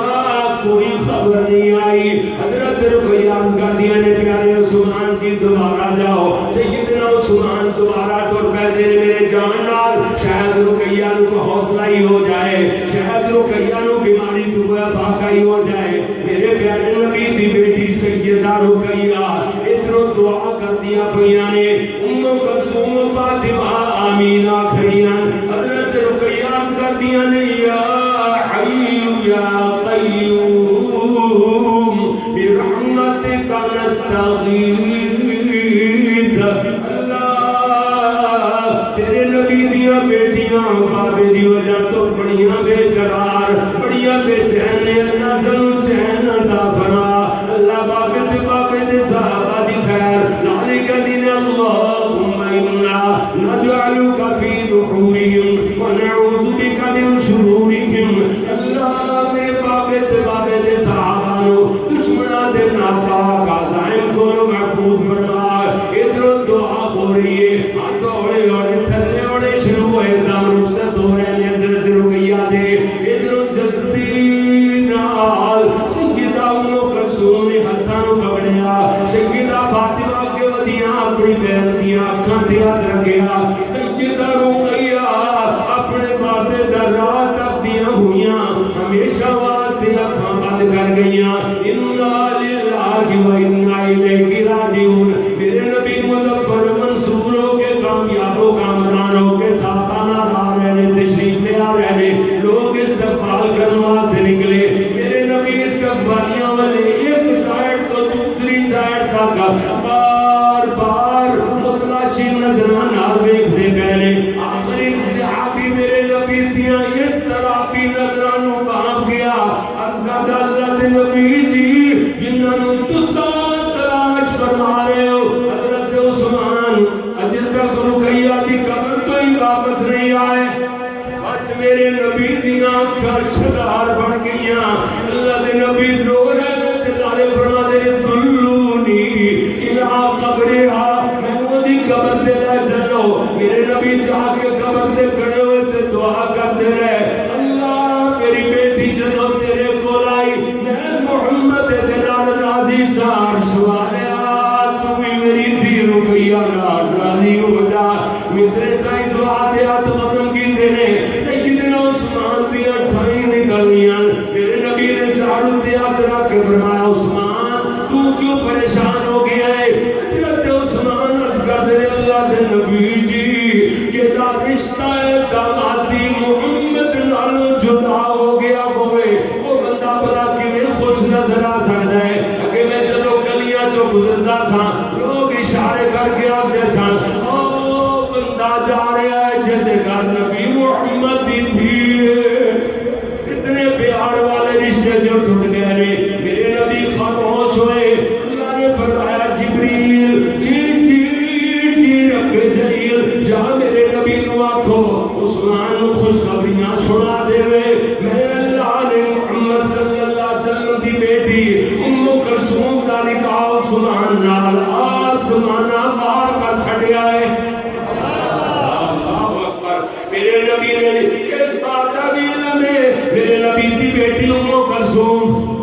کوئی خبر نہیں آئی. حضرت رقیہ عرض کر دیا نے, پیارے عثمان جی دوبارہ جاؤ. سیدنا عثمان دوبارہ ٹر پے دے میرے جان نال, شاید رقیہ کو حوصلہ ہی ہو جائے, شاید رقیہ نو بیماری تو فاقہ ہی ہو جائے. میرے پیارے نبی دی بیٹی سیدہ رقیہ ادھر دعا کر دیا پیا نے, ام کلثوم فاطمہ آمینہ کھڑیاں. حضرت رقیہ کر دیا نے, یا حی یا قیوم برحمتک نستغیث. اللہ تیرے نبی دیا بیٹیاں بابے دی وجہ تو بڑیاں بے قرار بڑیاں بے چین نے, اللہ سنو چین عطا فرما. اللہ بابے دے صحابہ دی خیر ذالک دین. اللہم انا نجعلک فی نحورہم ونعوذ بک من شرورہم. اللہ میرے بابے دے صحابہ نو دشمناں دے ناپاک عزائم کو محفوظ فرما. ادھر دعا ہو رہی ہے, ہاتھ اوڑے اوڑے تھلے اوڑے شروع ہوئے, دم رخصت ہو رہے ہیں. ادھر رقیہ دے ادھر جلدی تو ٹوٹ گئے نے. میرے نبی خاموش ہوئے. اللہ نے فرمایا جبریل جی رب جلیل جا میرے نبی نو آکھو عثمان نو خوشخبریاں سنا دے. میں اللہ نے محمد صلی اللہ علیہ وسلم دی بیٹی ام کلثوم دا نکاح عثمان نال آسمانہ پار کر چھڑیا ہے. اللہ اکبر. میرے نبی نے اس بات کا بھی علم ہے. میرے نبی دی بیٹی ام کلثوم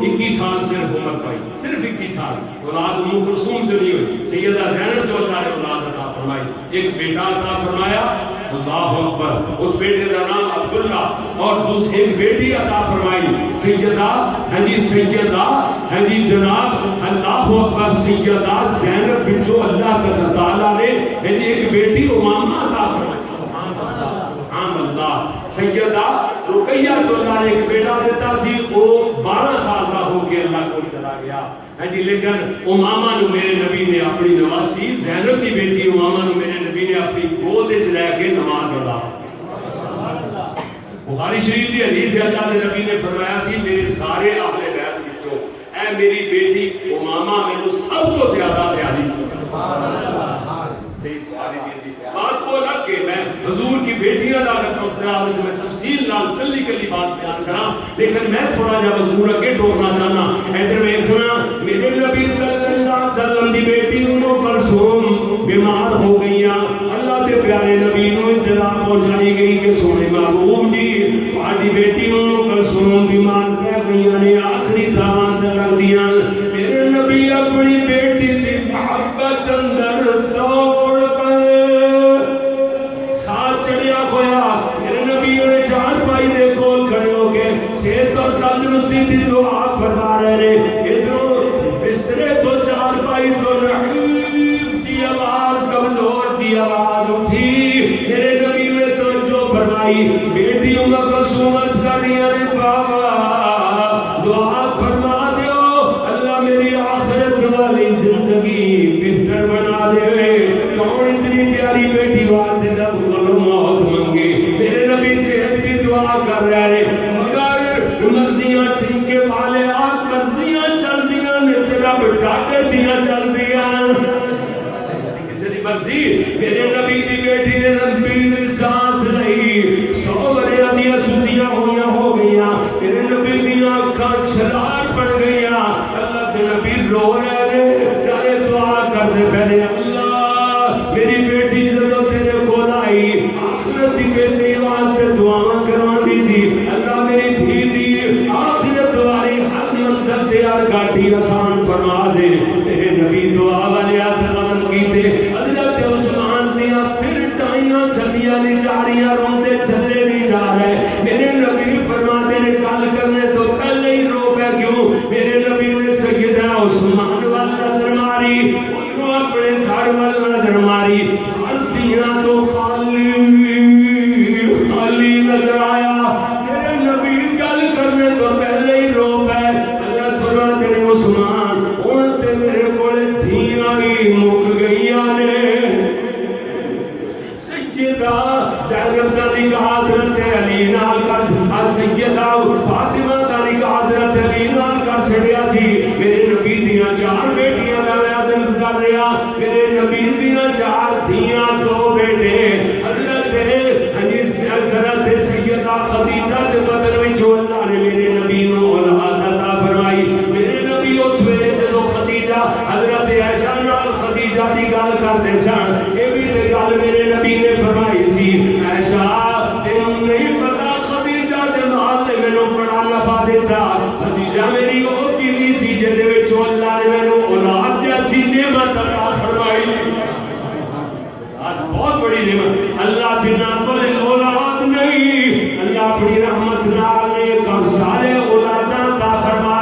21 سال صرف عمر پائی, صرف 21 سال. اولاد ام کلثوم سے نہیں ہوئی. سیدہ زینب جو اللہ نے اولاد عطا فرمائی, ایک بیٹا عطا فرمایا. اللہ اکبر. اس بیٹے کا نام عبداللہ, اور ایک بیٹی عطا فرمائی سیدہ جناب اللہ اکبر سیدہ زینب بنت اللہ تعالی نے ایک بیٹی امامہ عطا فرمائی. سبحان اللہ. سیدہ رقیہ جو اللہ نے ایک بیٹا دیتا سی, وہ 12 سال کا ہو کے اللہ کو چلا گیا. لیکن امامہ نو میرے نبی نے اپنی نواستی, زینب کی بیٹی امامہ نو میرے نبی نے اپنی گود وچ لے کے نماز پڑھا. بخاری شریف کی حدیث ہے, اللہ کے نبی نے فرمایا سی میرے سارے اہل بیت وچوں اے میری بیٹی امامہ مینوں سب تو زیادہ پیاری. سبحان اللہ. بات کو لگ کے میں حضور کی بیٹیاں دا تذکرہ میں تفصیل نال کلی کلی بات بیان کراں, لیکن میں تھوڑا جا حضور اگے ٹورنا چاہنا. ادھر ویکھنا, میرے نبی صلی اللہ علیہ وسلم دی بیٹی ام کلثوم بیمار ہو گئیاں. اللہ دے پیارے نبی نو اطلاع پہنچائی گئی کہ سونے محبوب جی تہاڈی بیٹی ام کلثوم بیمار پہ گئیاں نے, آخری سامان تے لگ دیاں. میرے نبی اپنی بیٹی دی محبت اندر توڑ پئے, ساتھ چڑھیا ہویا. میرے نبی نے چار پائی دے کول کھڑے ہو کے صحت اور تندرستی دی دعا فرما رہے ہیں. ادھر بسترے تو چار پائی تو نحیف کی آواز, کمزور کی آواز اٹھی. میرے نبی نے توجہ فرمائی, بیٹی ام کلثوم کر رہی ہے بابا دعا فرما دیو اللہ میری آخرت والی زندگی بہتر بنا دے. کون اتنی پیاری بیٹی واسطے رب کو موت منگے. میرے نبی صحت کی دعا کر رہے ہیں, مگر مرضیاں ٹھیکے والے آپ مرضیاں چل دیاں نے تے رب ڈاکے دیاں چل دیاں. کسی دی مرضی. میرے نبی دی بیٹی نے لمبی سانس لئی, 100 ورے دیاں سوتیاں ہویاں ہو گئیاں. میرے نبی دیاں اکھاں چھلار پڑ گئیاں. اللہ کے نبی رو رہے نے, دعا کرتے پہلے اللہ میری بیٹی جدو تیرے کول آئی آخرت دی بیٹی واسطے دعاواں کرواندی سی, اللہ میری دھی دی آخرت والی ہر منزل تیار گاٹی آسان فرما دے. میرے نبی دعا والے ہاتھ قدم کیتے. حضرت عثمان دیاں پھر ٹائیاں چلیاں نہیں جا رہی, روندے چلے نہیں جا رہے. میرے نبی فرماتے نے گل کرنے تو پہلے ہی رو پے کیوں. میرے نبی نے سیدنا عثمان وال نظر ماری, ادھروں اپنے گھر وال نظر ماری. دیاں تو خالی نظر آیا. میرے نبی گل کرنے تو پہلے ہی رو پے. حضرت فرماتے نے عثمان ہن تے میرے کول دھیاں ہی مک گئیاں نے. سیدہ زینب دا نکاح حضرت علی نال کر, سیدہ فاطمہ دا نکاح حضرت علی نال کر چھڑیا سی. میرے نبی دیاں 4 بیٹیاں دا بیان کر رہا. میرے نبی دیاں 4 دھیاں 2 بیٹے. حضرت سیدہ خدیجہ دے بدن وچ اللہ نے میرے نبی نو اولاد عطا فرمائی. میرے نبی اس ویلے جدوں خدیجہ حضرت عائشہ نال خدیجہ دی گل کردے سن, اے بھی تے گل میرے نبی نے فرمائی سی, عائشہ تینوں نہیں پتا خدیجہ دے نال نے مینوں بڑا نفع دیتا. خدیجہ میری او بیوی سی جے وچ اللہ نے مینوں اولاد جیسی نعمت عطا فرمائی. آج بہت بڑی نعمت. اللہ جنہ کو اولاد نہیں, اللہ اپنی رحمت نال نے کم سارے اولاداں عطا فرما.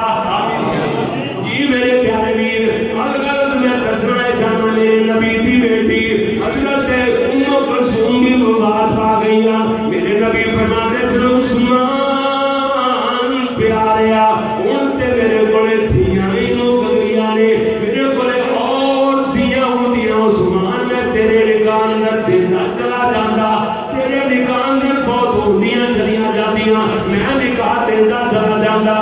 جی میرے پیارے ویر, غلط میں دسنا چاہنا میرے نبی دی بیٹی حضرت ام کلثوم بھی وفات پا گئیاں. میرے نبی فرماتے سن عثمان پیاریا ہن تے میرے کولے دھیاں ہی مک گئیاں نے. میرے کولے اور دھیاں ہوندیاں عثمان میں تیرے نکاح اندر دینا چلا جاندا. تیرے نکاح اندر بہت ہوندیاں چلیاں جاندیاں, میں نکاح دینا چلا جاندا.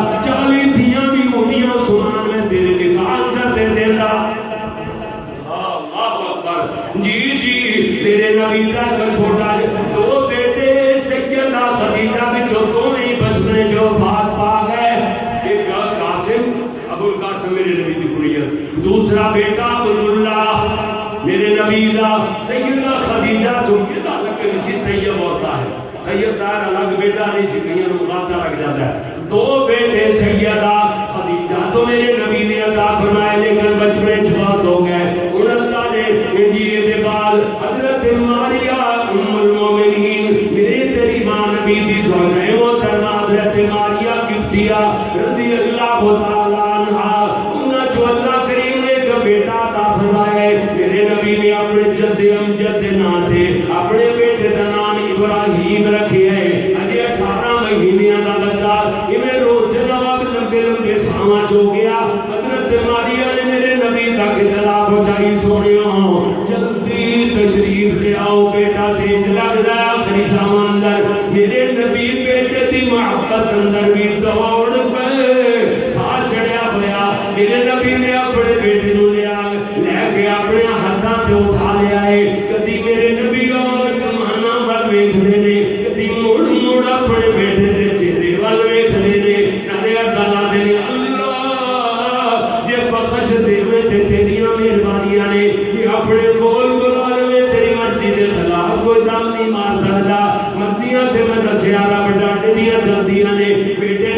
بیٹا عبداللہ میرے نبی دا سیدہ خدیجہ جو بیٹا لگے کسی طیب ہوتا ہے طیب دار الگ بیٹا نہیں سی کہیں مقاطع لگ جاتا ہے دو بیٹے سیدہ خدیجہ تو میرے نبی نے عطا فرمائے لیکن بچپن بہت ہو گئے ان اللہ نے انجیل کے بعد حضرت ماریا ام المومنین میرے تیری ماں نبی دی زوجہ محترمہ حضرت ماریا قبطیہ رضی اللہ تعالی عنہا انہاں جو اللہ کریم نے ایک بیٹا عطا فرمائے میرے نبی نے اپنے جد امجد نام دے اپنے بیٹے کا نام ابراہیم رکھے ہے اجے 18 مہینے دا بچہ ایویں روز جناب لمبے لمبے ساواں چ ہو گیا حضرت ماریا نے میرے نبی تک اطلاع پہنچائی سونیو جلدی تشریف لے آؤ بیٹا تیز لگدا ہے آخری ساواں اندر میرے نبی بیٹے دی محبت اندر بھی دوڑ پے سا چڑھیا ہویا میرے نبی نے اپنے بیٹے نو لے کے اپنے ہاتھاں تے اٹھا لیا ہے کدی میرے نبی آسماناں ول ویکھدے نے کدی مڑ مڑ اپنے بیٹے دے چہرے ول ویکھدے نے نالے ارداں دے نے اللہ جے بخش دیوے تے تیریاں مہربانیاں نے کہ اپنے کول بلا لے تیری مرضی دے خلاف کوئی دم نہیں مار سکدا مرضیاں تے میں دسیا رب ڈاٹے دیاں چلدیاں نے بیٹے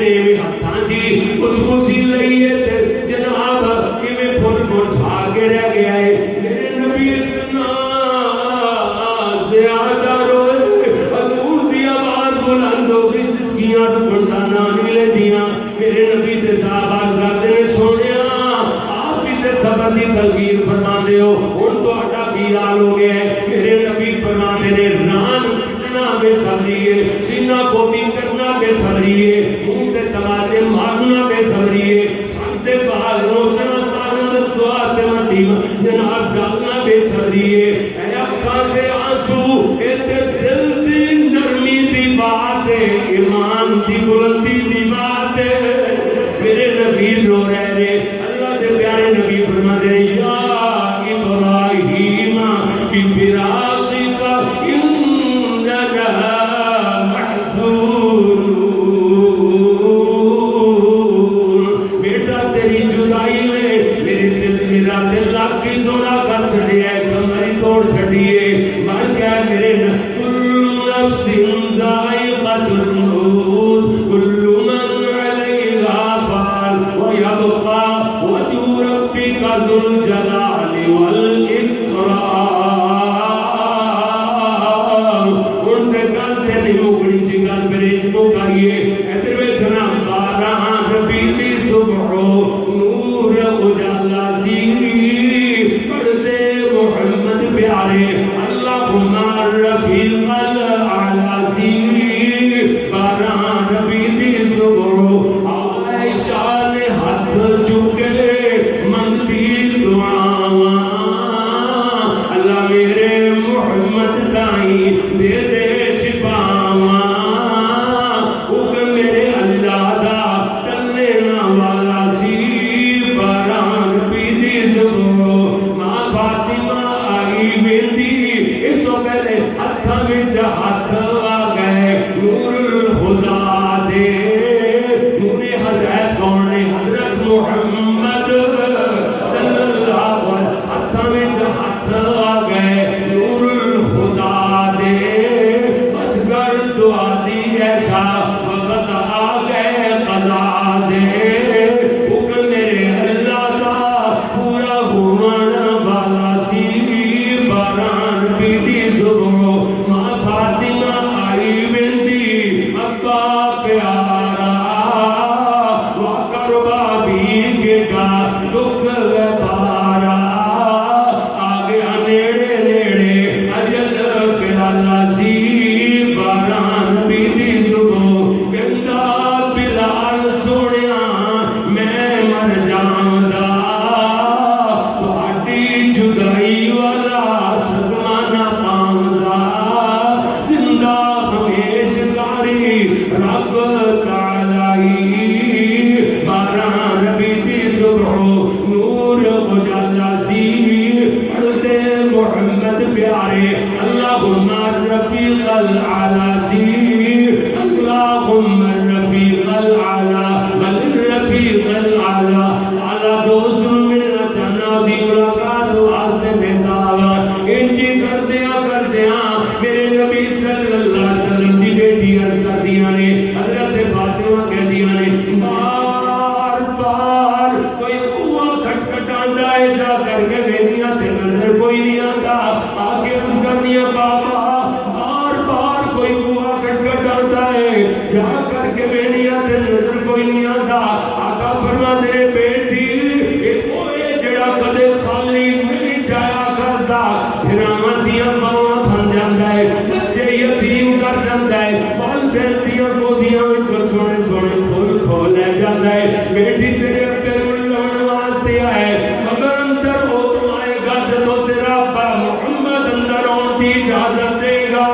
جاتا ہے بیٹی تیرے ابے نوں لون واسطے آئے مگر اندر وہ تو آئے گا جدو تیرا ابا محمد اندر آن دی اجازت دے گا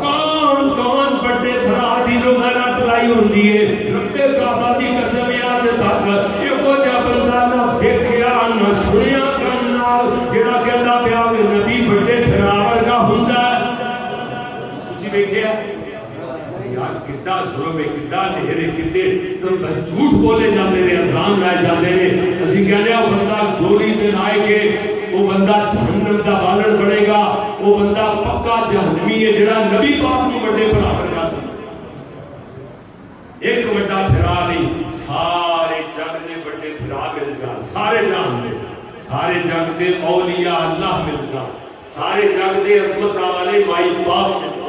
کون کون بڑے بھرا دی جو غیرت لائی ہوندی ہے رب کعبہ دی قسم یاد تک ایہو جا بندہ نہ دیکھیا نہ سنیا کن نال جڑا کہندا پیا وے نبی بڑے بھرا ورگا ہوندا ہے تسی ویکھیا یار کتنا ظلم ہے کتنا نہرے کتے تو جھوٹ بولے جاتے ہیں الزام لائے جاتے ہیں اسی کہنے ہیں وہ بندہ گولی دے لائے کے وہ بندہ جہنم دا بالن بنے گا وہ بندہ پکا جہنمی ہے جڑا نبی پاک کو بڑے برابر کا ایک بڑا پھرا نہیں سارے جگ دے بڑے پھرا مل جان سارے جان دے سارے جگ دے اولیاء اللہ مل جان سارے جگ دے عظمت والے مائی باپ مل جان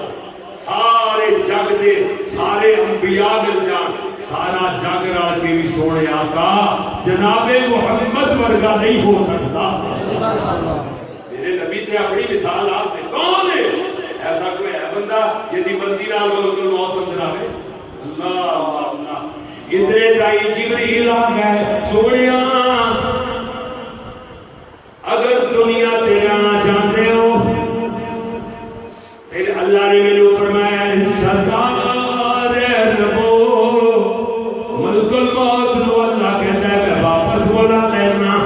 سارے جگ دے سارے انبیاء مل جان سارا جگ رل کے بھی سونے آقا جناب محمد ورگا نہیں ہو سکتا میرے نبی تے اپنی مثال آپ نے کون ہے ایسا کوئی ہے بندہ جدی مرضی نال ملک الموت بن جاوے اللہ اللہ اتنے تائی جبریل آ گئے سونیا اگر دنیا تیرے آنا چاہتے ہو پھر اللہ نے میرے فرمایا سردار ربو ملک الموت نو اللہ کہتا ہے میں واپس بولا لینا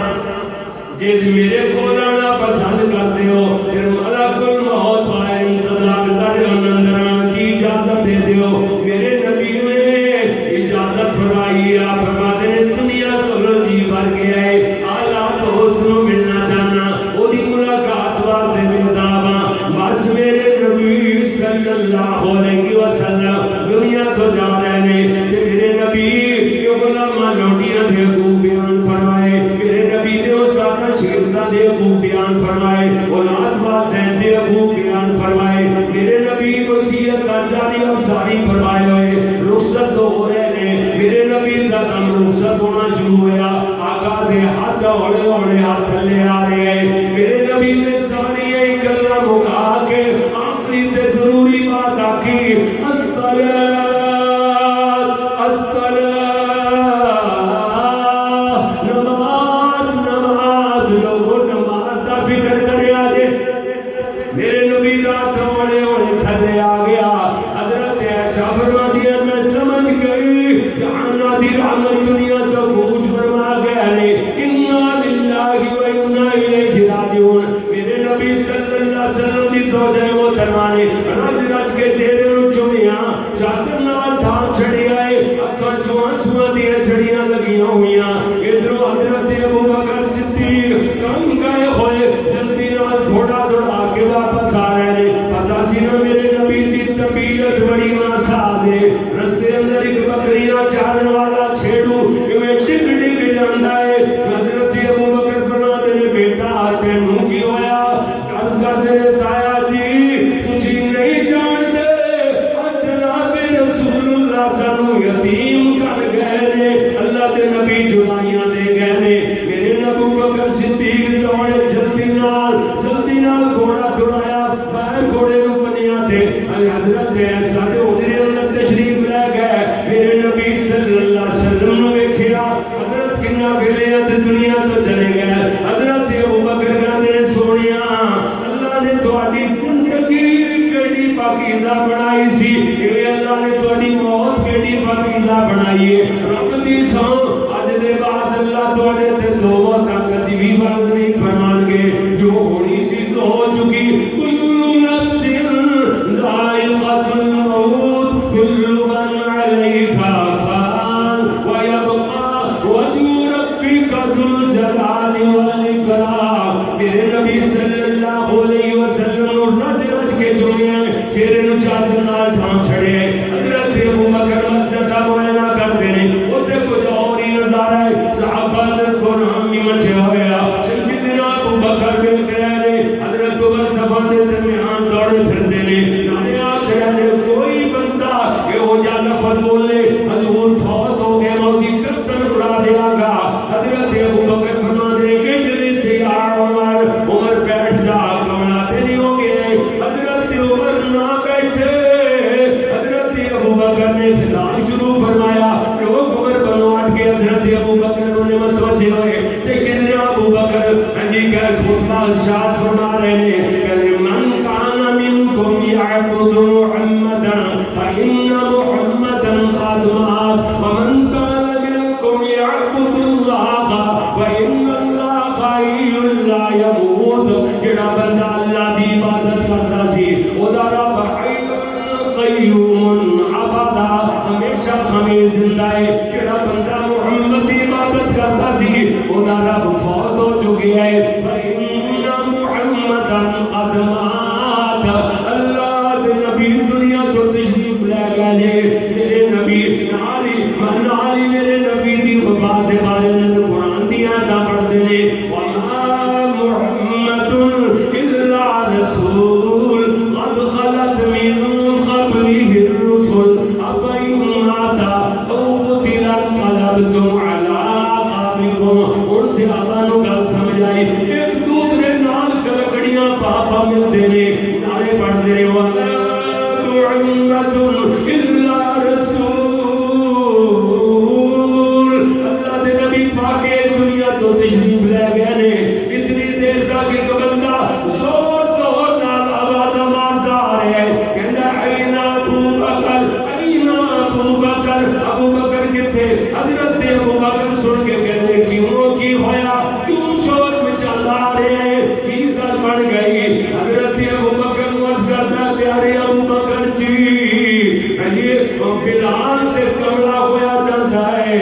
جس میرے کو لانا پسند کرتے ہو پھر ملک الموت پائے انتظار کر اندر کی اجازت دے دیو میرے نبی نے اجازت فرمائی آپ فرماتے ہیں دنیا کو جی بھر گیا ہے اعلیٰ دوست نو ملنا چاہنا وہ دی ملاقات واسطے ملتا بس میرے نبی صلی اللہ علیہ وسلم دنیا تو جا رہے ہیں میرے نبی یہ غلامہ لوٹیاں دے کو بیان فرمائے میرے نبی نے استاد شیخہ دے کو بیان فرمائے اولاد والدین دے کو بیان فرمائے میرے نبی وصیت جاری افزاری فرمائے ہوئے رخصت ہو رہے ہیں میرے نبی دا دم رخصت ہونا شروع ہوا آقا دے ہاتھ اوڑے اوڑے ہاتھ لے آ رہے ہیں میرے نبی نے ساری یہ گلاں مکا کے آخری تے ضروری بات آکی الصلاۃ نماز نماز لوگوں نماز دا فکر کرے آجے میرے نبی دا توڑے اوڑے تھلے آ گیا حضرت عائشہ فرماتی ہے میں سمجھ گئی جاننا دی رحمت دنیا تو گوچ فرما گیا ہے انا للہ و انا الیہ راجعون میرے نبی صلی اللہ علیہ وسلم دی زوجہ محترمہ نے رج رج کے چہرے نوں چومیاں چادر نال ڈھانپ چھڑی آئے اکھاں چوں آنسواں دیاں چھڑیاں لگیاں ہوئیاں ادھروں حضرت ابو بکر صدیق کم گئے ہوئے جلدی نال گھوڑا دوڑا کے واپس آ رہے ہیں پتہ سی نہ میرے نبی دی طبیعت بڑی ناساز ہے رستے اندر ایک بکریاں چارن والا چھیڑو ایویں ڈگ ڈگ جاندا ہے حضرت ابو بکر فرماتے ہیں بیٹا تینوں کی ہویا عرض کرتے ہیں تایا جی تسی نہیں جانتے جناب رسول اللہ سانو یتیم کر گئے نے اللہ دے نبی جدائیاں دے گئے نے میرے ابو بکر صدیق دوڑے جلدی نال گھوڑا دوڑایا باہر گھوڑے نوں بنیا تے حضرت عائشہ دے ادھر اندر تشریف لے گئے میرے نبی صلی اللہ علیہ وسلم نے ویکھیا حضرت کنا ویلے تے دنیا تو چلے گئے حضرت ابو بکر کہندے سونیا اللہ نے تہاڈی زندگی کیڑی پاکیزہ بنائی سی ایویں اللہ نے تہاڈی موت کیڑی پاکیزہ بنائی ہے رب دی سو اج دے بعد اللہ تہاڈے تے دو موتاں کدی بھی بند نہیں فرمان گے جو ہونی سی تو ہو چکی کل نفس ذائقۃ الموت کل من علیہا فان ویبقى وجه ربک ذو الجلال والاکرام میرے نبی صلی اللہ علیہ وسلم رج رج کے چومے چہرے نوں چادر نال ڈھانپ چھڑے حضرت ابو بکر مسجد دا معائنہ کرتے ہیں اوتے ارشاد فرما رہے ہیں کہ من کان منکم یعبد محمدا فإن محمدا قد مات ومن کان منکم یعبد اللہ فإن اللہ حی لا یموت. جڑا بندہ اللہ دی عبادت کرتا سی او دا رب حی قیوم ابدا ہمیشہ ہمیں زندہ ہے. جڑا بندہ محمد دی عبادت کرتا سی او دا رب فوت ہو چکا ہے. فإن محمدا قد مات. اللہ دے نبی دنیا تو تشریف لے گئے. میرے نبی نالی میرے نبی دی وفات دے بارے میں قرآن دی آیات پڑھتے ہیں وما محمد الا رسول قد خلت من قبله الرسل افإن مات او قتل انقلبتم على اعقابكم. اور سے آبانوں کا سمجھ آئی ایک دوسرے نال کلکڑیاں پاپا ملتے نے نعرے پڑھتے رہے وما محمد الا رسول. اللہ دے نبی پاک دنیا تو تشریف لے گئے نے. اتنی دیر تک ایک بندہ زور نال آواز مارتا آ رہا ہے کہندا این ابو بکر این ابو بکر. ابو بکر کتے؟ حضرت ابو بکر سن کے کہتے کیوں کی ہویا کیوں شور مچاتا آ رہے ہیں کی گل بن گئی. حضرت ابو بکر نو عرض کرتا پیارے ابو بکر جی بلال تے کملا ہویا چلتا ہے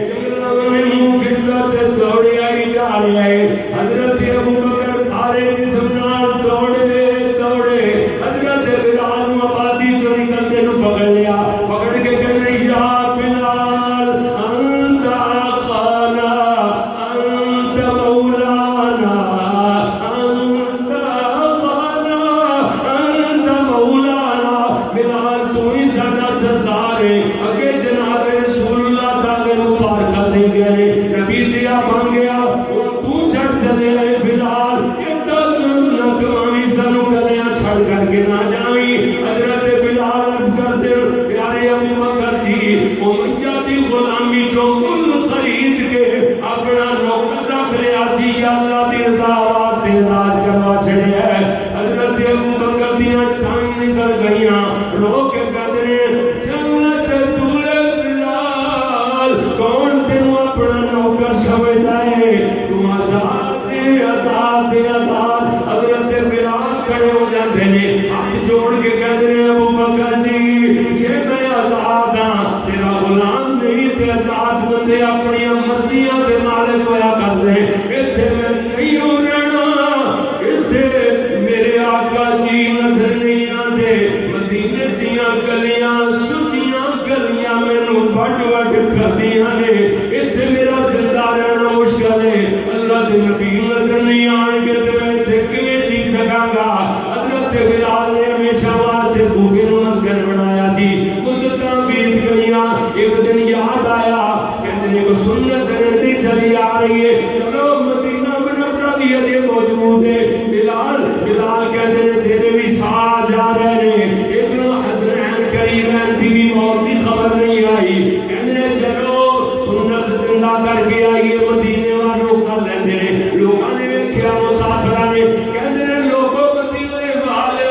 جنگلاں میں منہ کیتا تے دوڑے آئی جا رہے ہیں. حضرت ابو بکر آرے جسم نال دوڑے حضرت بلال نو آبادی چوں نکلتے نو پکڑ لیا. پکڑ کے کہنے یا بلال انت آقانا انت مولانا انت آقانا انت مولانا. بلال تو ہی ساڈا سردار ہے. اگے جناب رسول اللہ تعالی مبارکہ دے گئے نبی دیا بن گیا اور تو چھڑ چلے آئے بلال ایڈا ظلم نہ کماوی سانو گلیاں چھڑ کر کے نہ جاوی. حضرت بلال عرض کرتے پیارے ابو بکر جی امیہ دی غلامی چوں مل خرید کے اپنا نوکر رکھ لیا سی یا اللہ دی رضا واسطے راج کروا چھڑیا ہے. حضرت ابو بکر دیاں ٹائیں نکل گئیاں رو کے کہتے ہیں جنت دولے بلال کون تینوں اپنا نوکر سمجھتا ہے تم آزاد. حضرت بلال کھڑے ہو جاتے ہیں ہاتھ جوڑ کے کہتے ہیں ابو بکر جی کہ میں آزاد ہاں تیرا غلام نہیں. تے آزاد بندے اپنی مرضیاں دے مالک ہویا کرتے ہیں. ایتھے میں نہیں ہو رہنا ایتھے میرے آقا جی نظر نہیں آتے. مدینے دیاں گلیاں سجیاں گلیاں مینوں وڈ کردیاں نے. ایتھے میرا زندہ رہنا مشکل ہے. اللہ دے نبی نظر نہیں آن گے تے میں ایتھے کیویں جی سکاں گا. حضرت بلال نے ہمیشہ واسطے کوفے نو مسکن بنایا جی. مدتاں بیت گئیاں ایک دن یاد آیا کہتے ہیں کہ سنت رہتی چلی آ رہی ہے چلو مدینہ منورہ دی اجے موجود ہے. بلال کہتے ہیں تیرے بھی ساتھ جا رہے ہیں. ادھر حسنین کریمین دی موت کی خبر نہیں آئی. کہتے ہیں چلو سنت زندہ کر کے آئیے مدینے والوں کر لیندے نے. لوگوں نے ویکھیا مسافراں نے کہتے ہیں لوگوں مدینے والے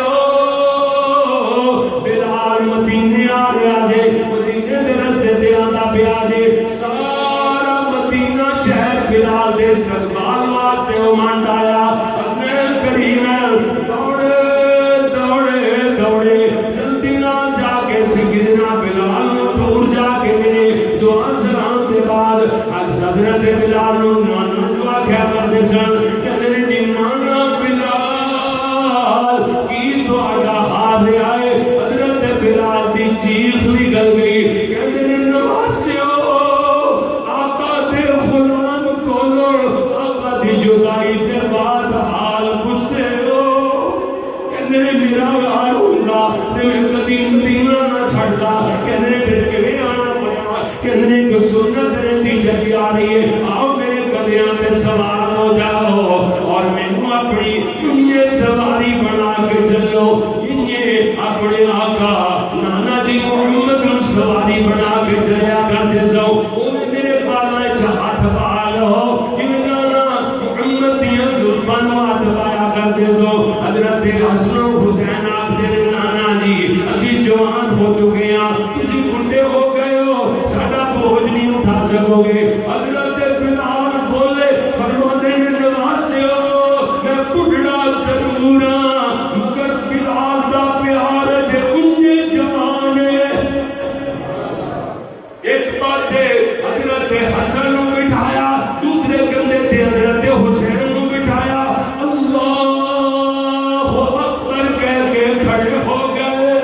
بلال مدینے آ رہا جے مدینے دے رستے تے آندا پیا جے. سارا مدینہ شہر بلال دے استقبال واسطے امنڈ آیا. حسنین کریمین دوڑے جلدی نال جا کے سیدنا بلال نو دور جا کے ملے. دعا سلام دے بعد حضرت بلال نو نانا دعا کیا کرتے سن کہتے ہیں جی نانا بلال کی تہاڈا حال آئے. حضرت بلال دی چیخ نکل گئی. کہتے ہیں نواسیو پاسے حضرت حسن نو بٹھایا، دوسرے کندھے تے حضرت حسین نو بٹھایا، اللہ اکبر کہہ کے کھڑے ہو گئے۔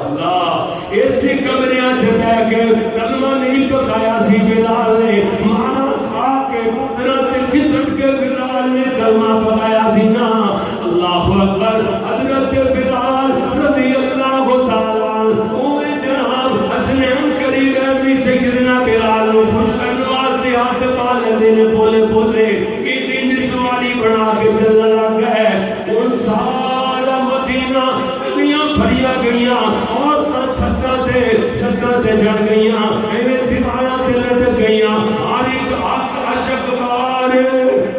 اللہ اسی کمریاں سے بیٹھ کے کلمہ نہیں پکایا سی بلال نے، مانا کھا کے حضرت کھسٹ کے بلال نے کلمہ پکایا سی نا۔ اللہ اکبر، حضرت بلال رضی اللہ تعالیٰ عنہ جناب حسنین کریم بھی سیدنا بلال نو خوش کرنے واسطے ہاتھ پا لیندے نے، بولے بولے ایڈی سواری بنا کے چلنے لگ گئے۔ ان سارا مدینہ گلیاں بھریاں گئیاں، عورتاں چھتاں تے چڑھ گئیاں، ایویں دیواراں تے لٹک گئیاں، ہر ایک عاشق بار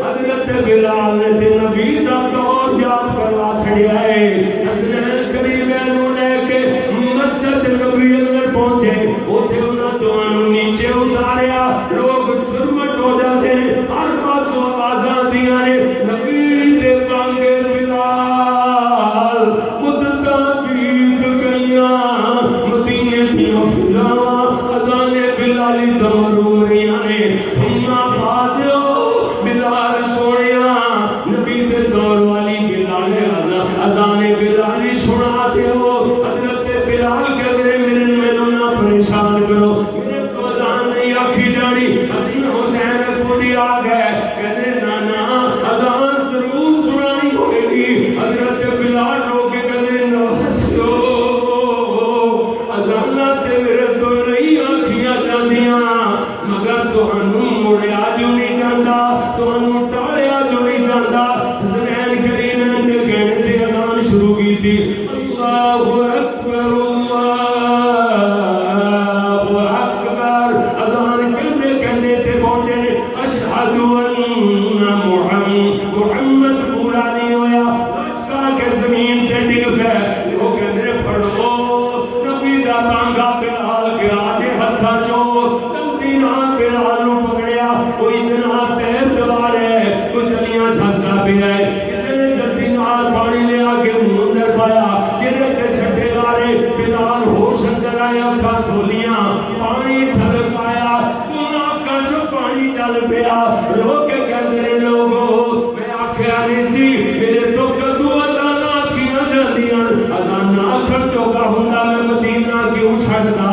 حضرت بلال نے تے نبی دا دور یاد کروا چھڑیا ہے۔ حسنین کریم نو لے کے مسجد نبی اندر پہنچے، اوتھے انہاں دوانوں نیچے اتاریا، لوگ جھرمٹ ہو جاتے ہیں، ہر پاسوں آوازاں دیاں نے، نبی دے بانگے بلال مدتاں بیت گئیاں، مدینے دیاں فضاواں اذان بلالی دمروم رہیاں نے، تھما پا دیو بلال سونیا، نبی دے دور والی بلال اذان بلالی سنا دیو۔ حضرت بلال کہتے ہیں میرے نہ پریشان کرو، میرے تو اذان نہیں آکھی جانی۔ حسن حسین خود ہی آ گئے، کہتے ہیں نانا اذان ضرور سنانی ہوئے گی۔ حضرت بلال لوگ کہتے ہیں نہ ہسو، اذاناں تے میرے تو نہیں آکھیاں جاندیاں، مگر تہانوں موڑیا جو نہیں جاندا، تہانوں ٹالیا جو نہیں جاندا۔ حسنین کریم نے کہنے تے اذان شروع کی تھی، اللہ اکبر اللہ اکبر، اذان کہندے کہندے تے پہنچے اشہد ان محمد پورا نہیں ہویا، لشکا کے زمین تے ڈگ پے، وہ کہندے پڑھو نبی دا بانگا بلال کے آجے ہتھاں چوں، تمدی نال بلال نو پکڑیا، کوئی جناب پیر دبا رہے، کوئی تلیاں چھستا پیا ہے، کسی نے جلدی نال پانی لے آ کے منہ اندر پایا، چہرے تے چھٹے مارے، بلال ہوش اندر آیا، اکھاں کھولیاں، پانی ٹھلک آیا، دونوں اکھاں چوں پانی چل پیا، رو کے کہندے نے لوگو میں آکھیا نہیں سی میرے تو کدو اذان آکھیاں جاندیاں، اذان آکھن جوگا ہوندا میں مدینہ کیوں چھڈدا،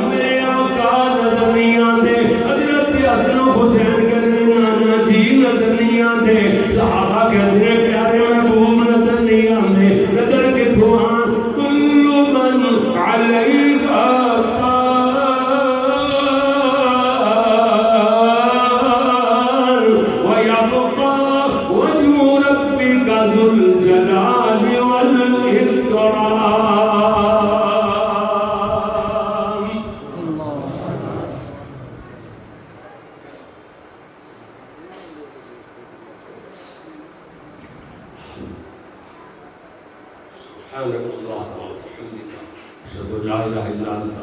میرے آقا نظر نہیں آندے۔ حضرت حسن و حسین کہندے نانا جی نظر نہیں آندے، صحابہ کہندے پیارے محبوب نظر نہیں آندے، نظر کتھوں آن، کل من علیہا فان ویبقى وجه ربك ذو الجلال والإكرام۔ سبحانك اللهم وبحمدك، أشهد أن لا إله إلا أنت،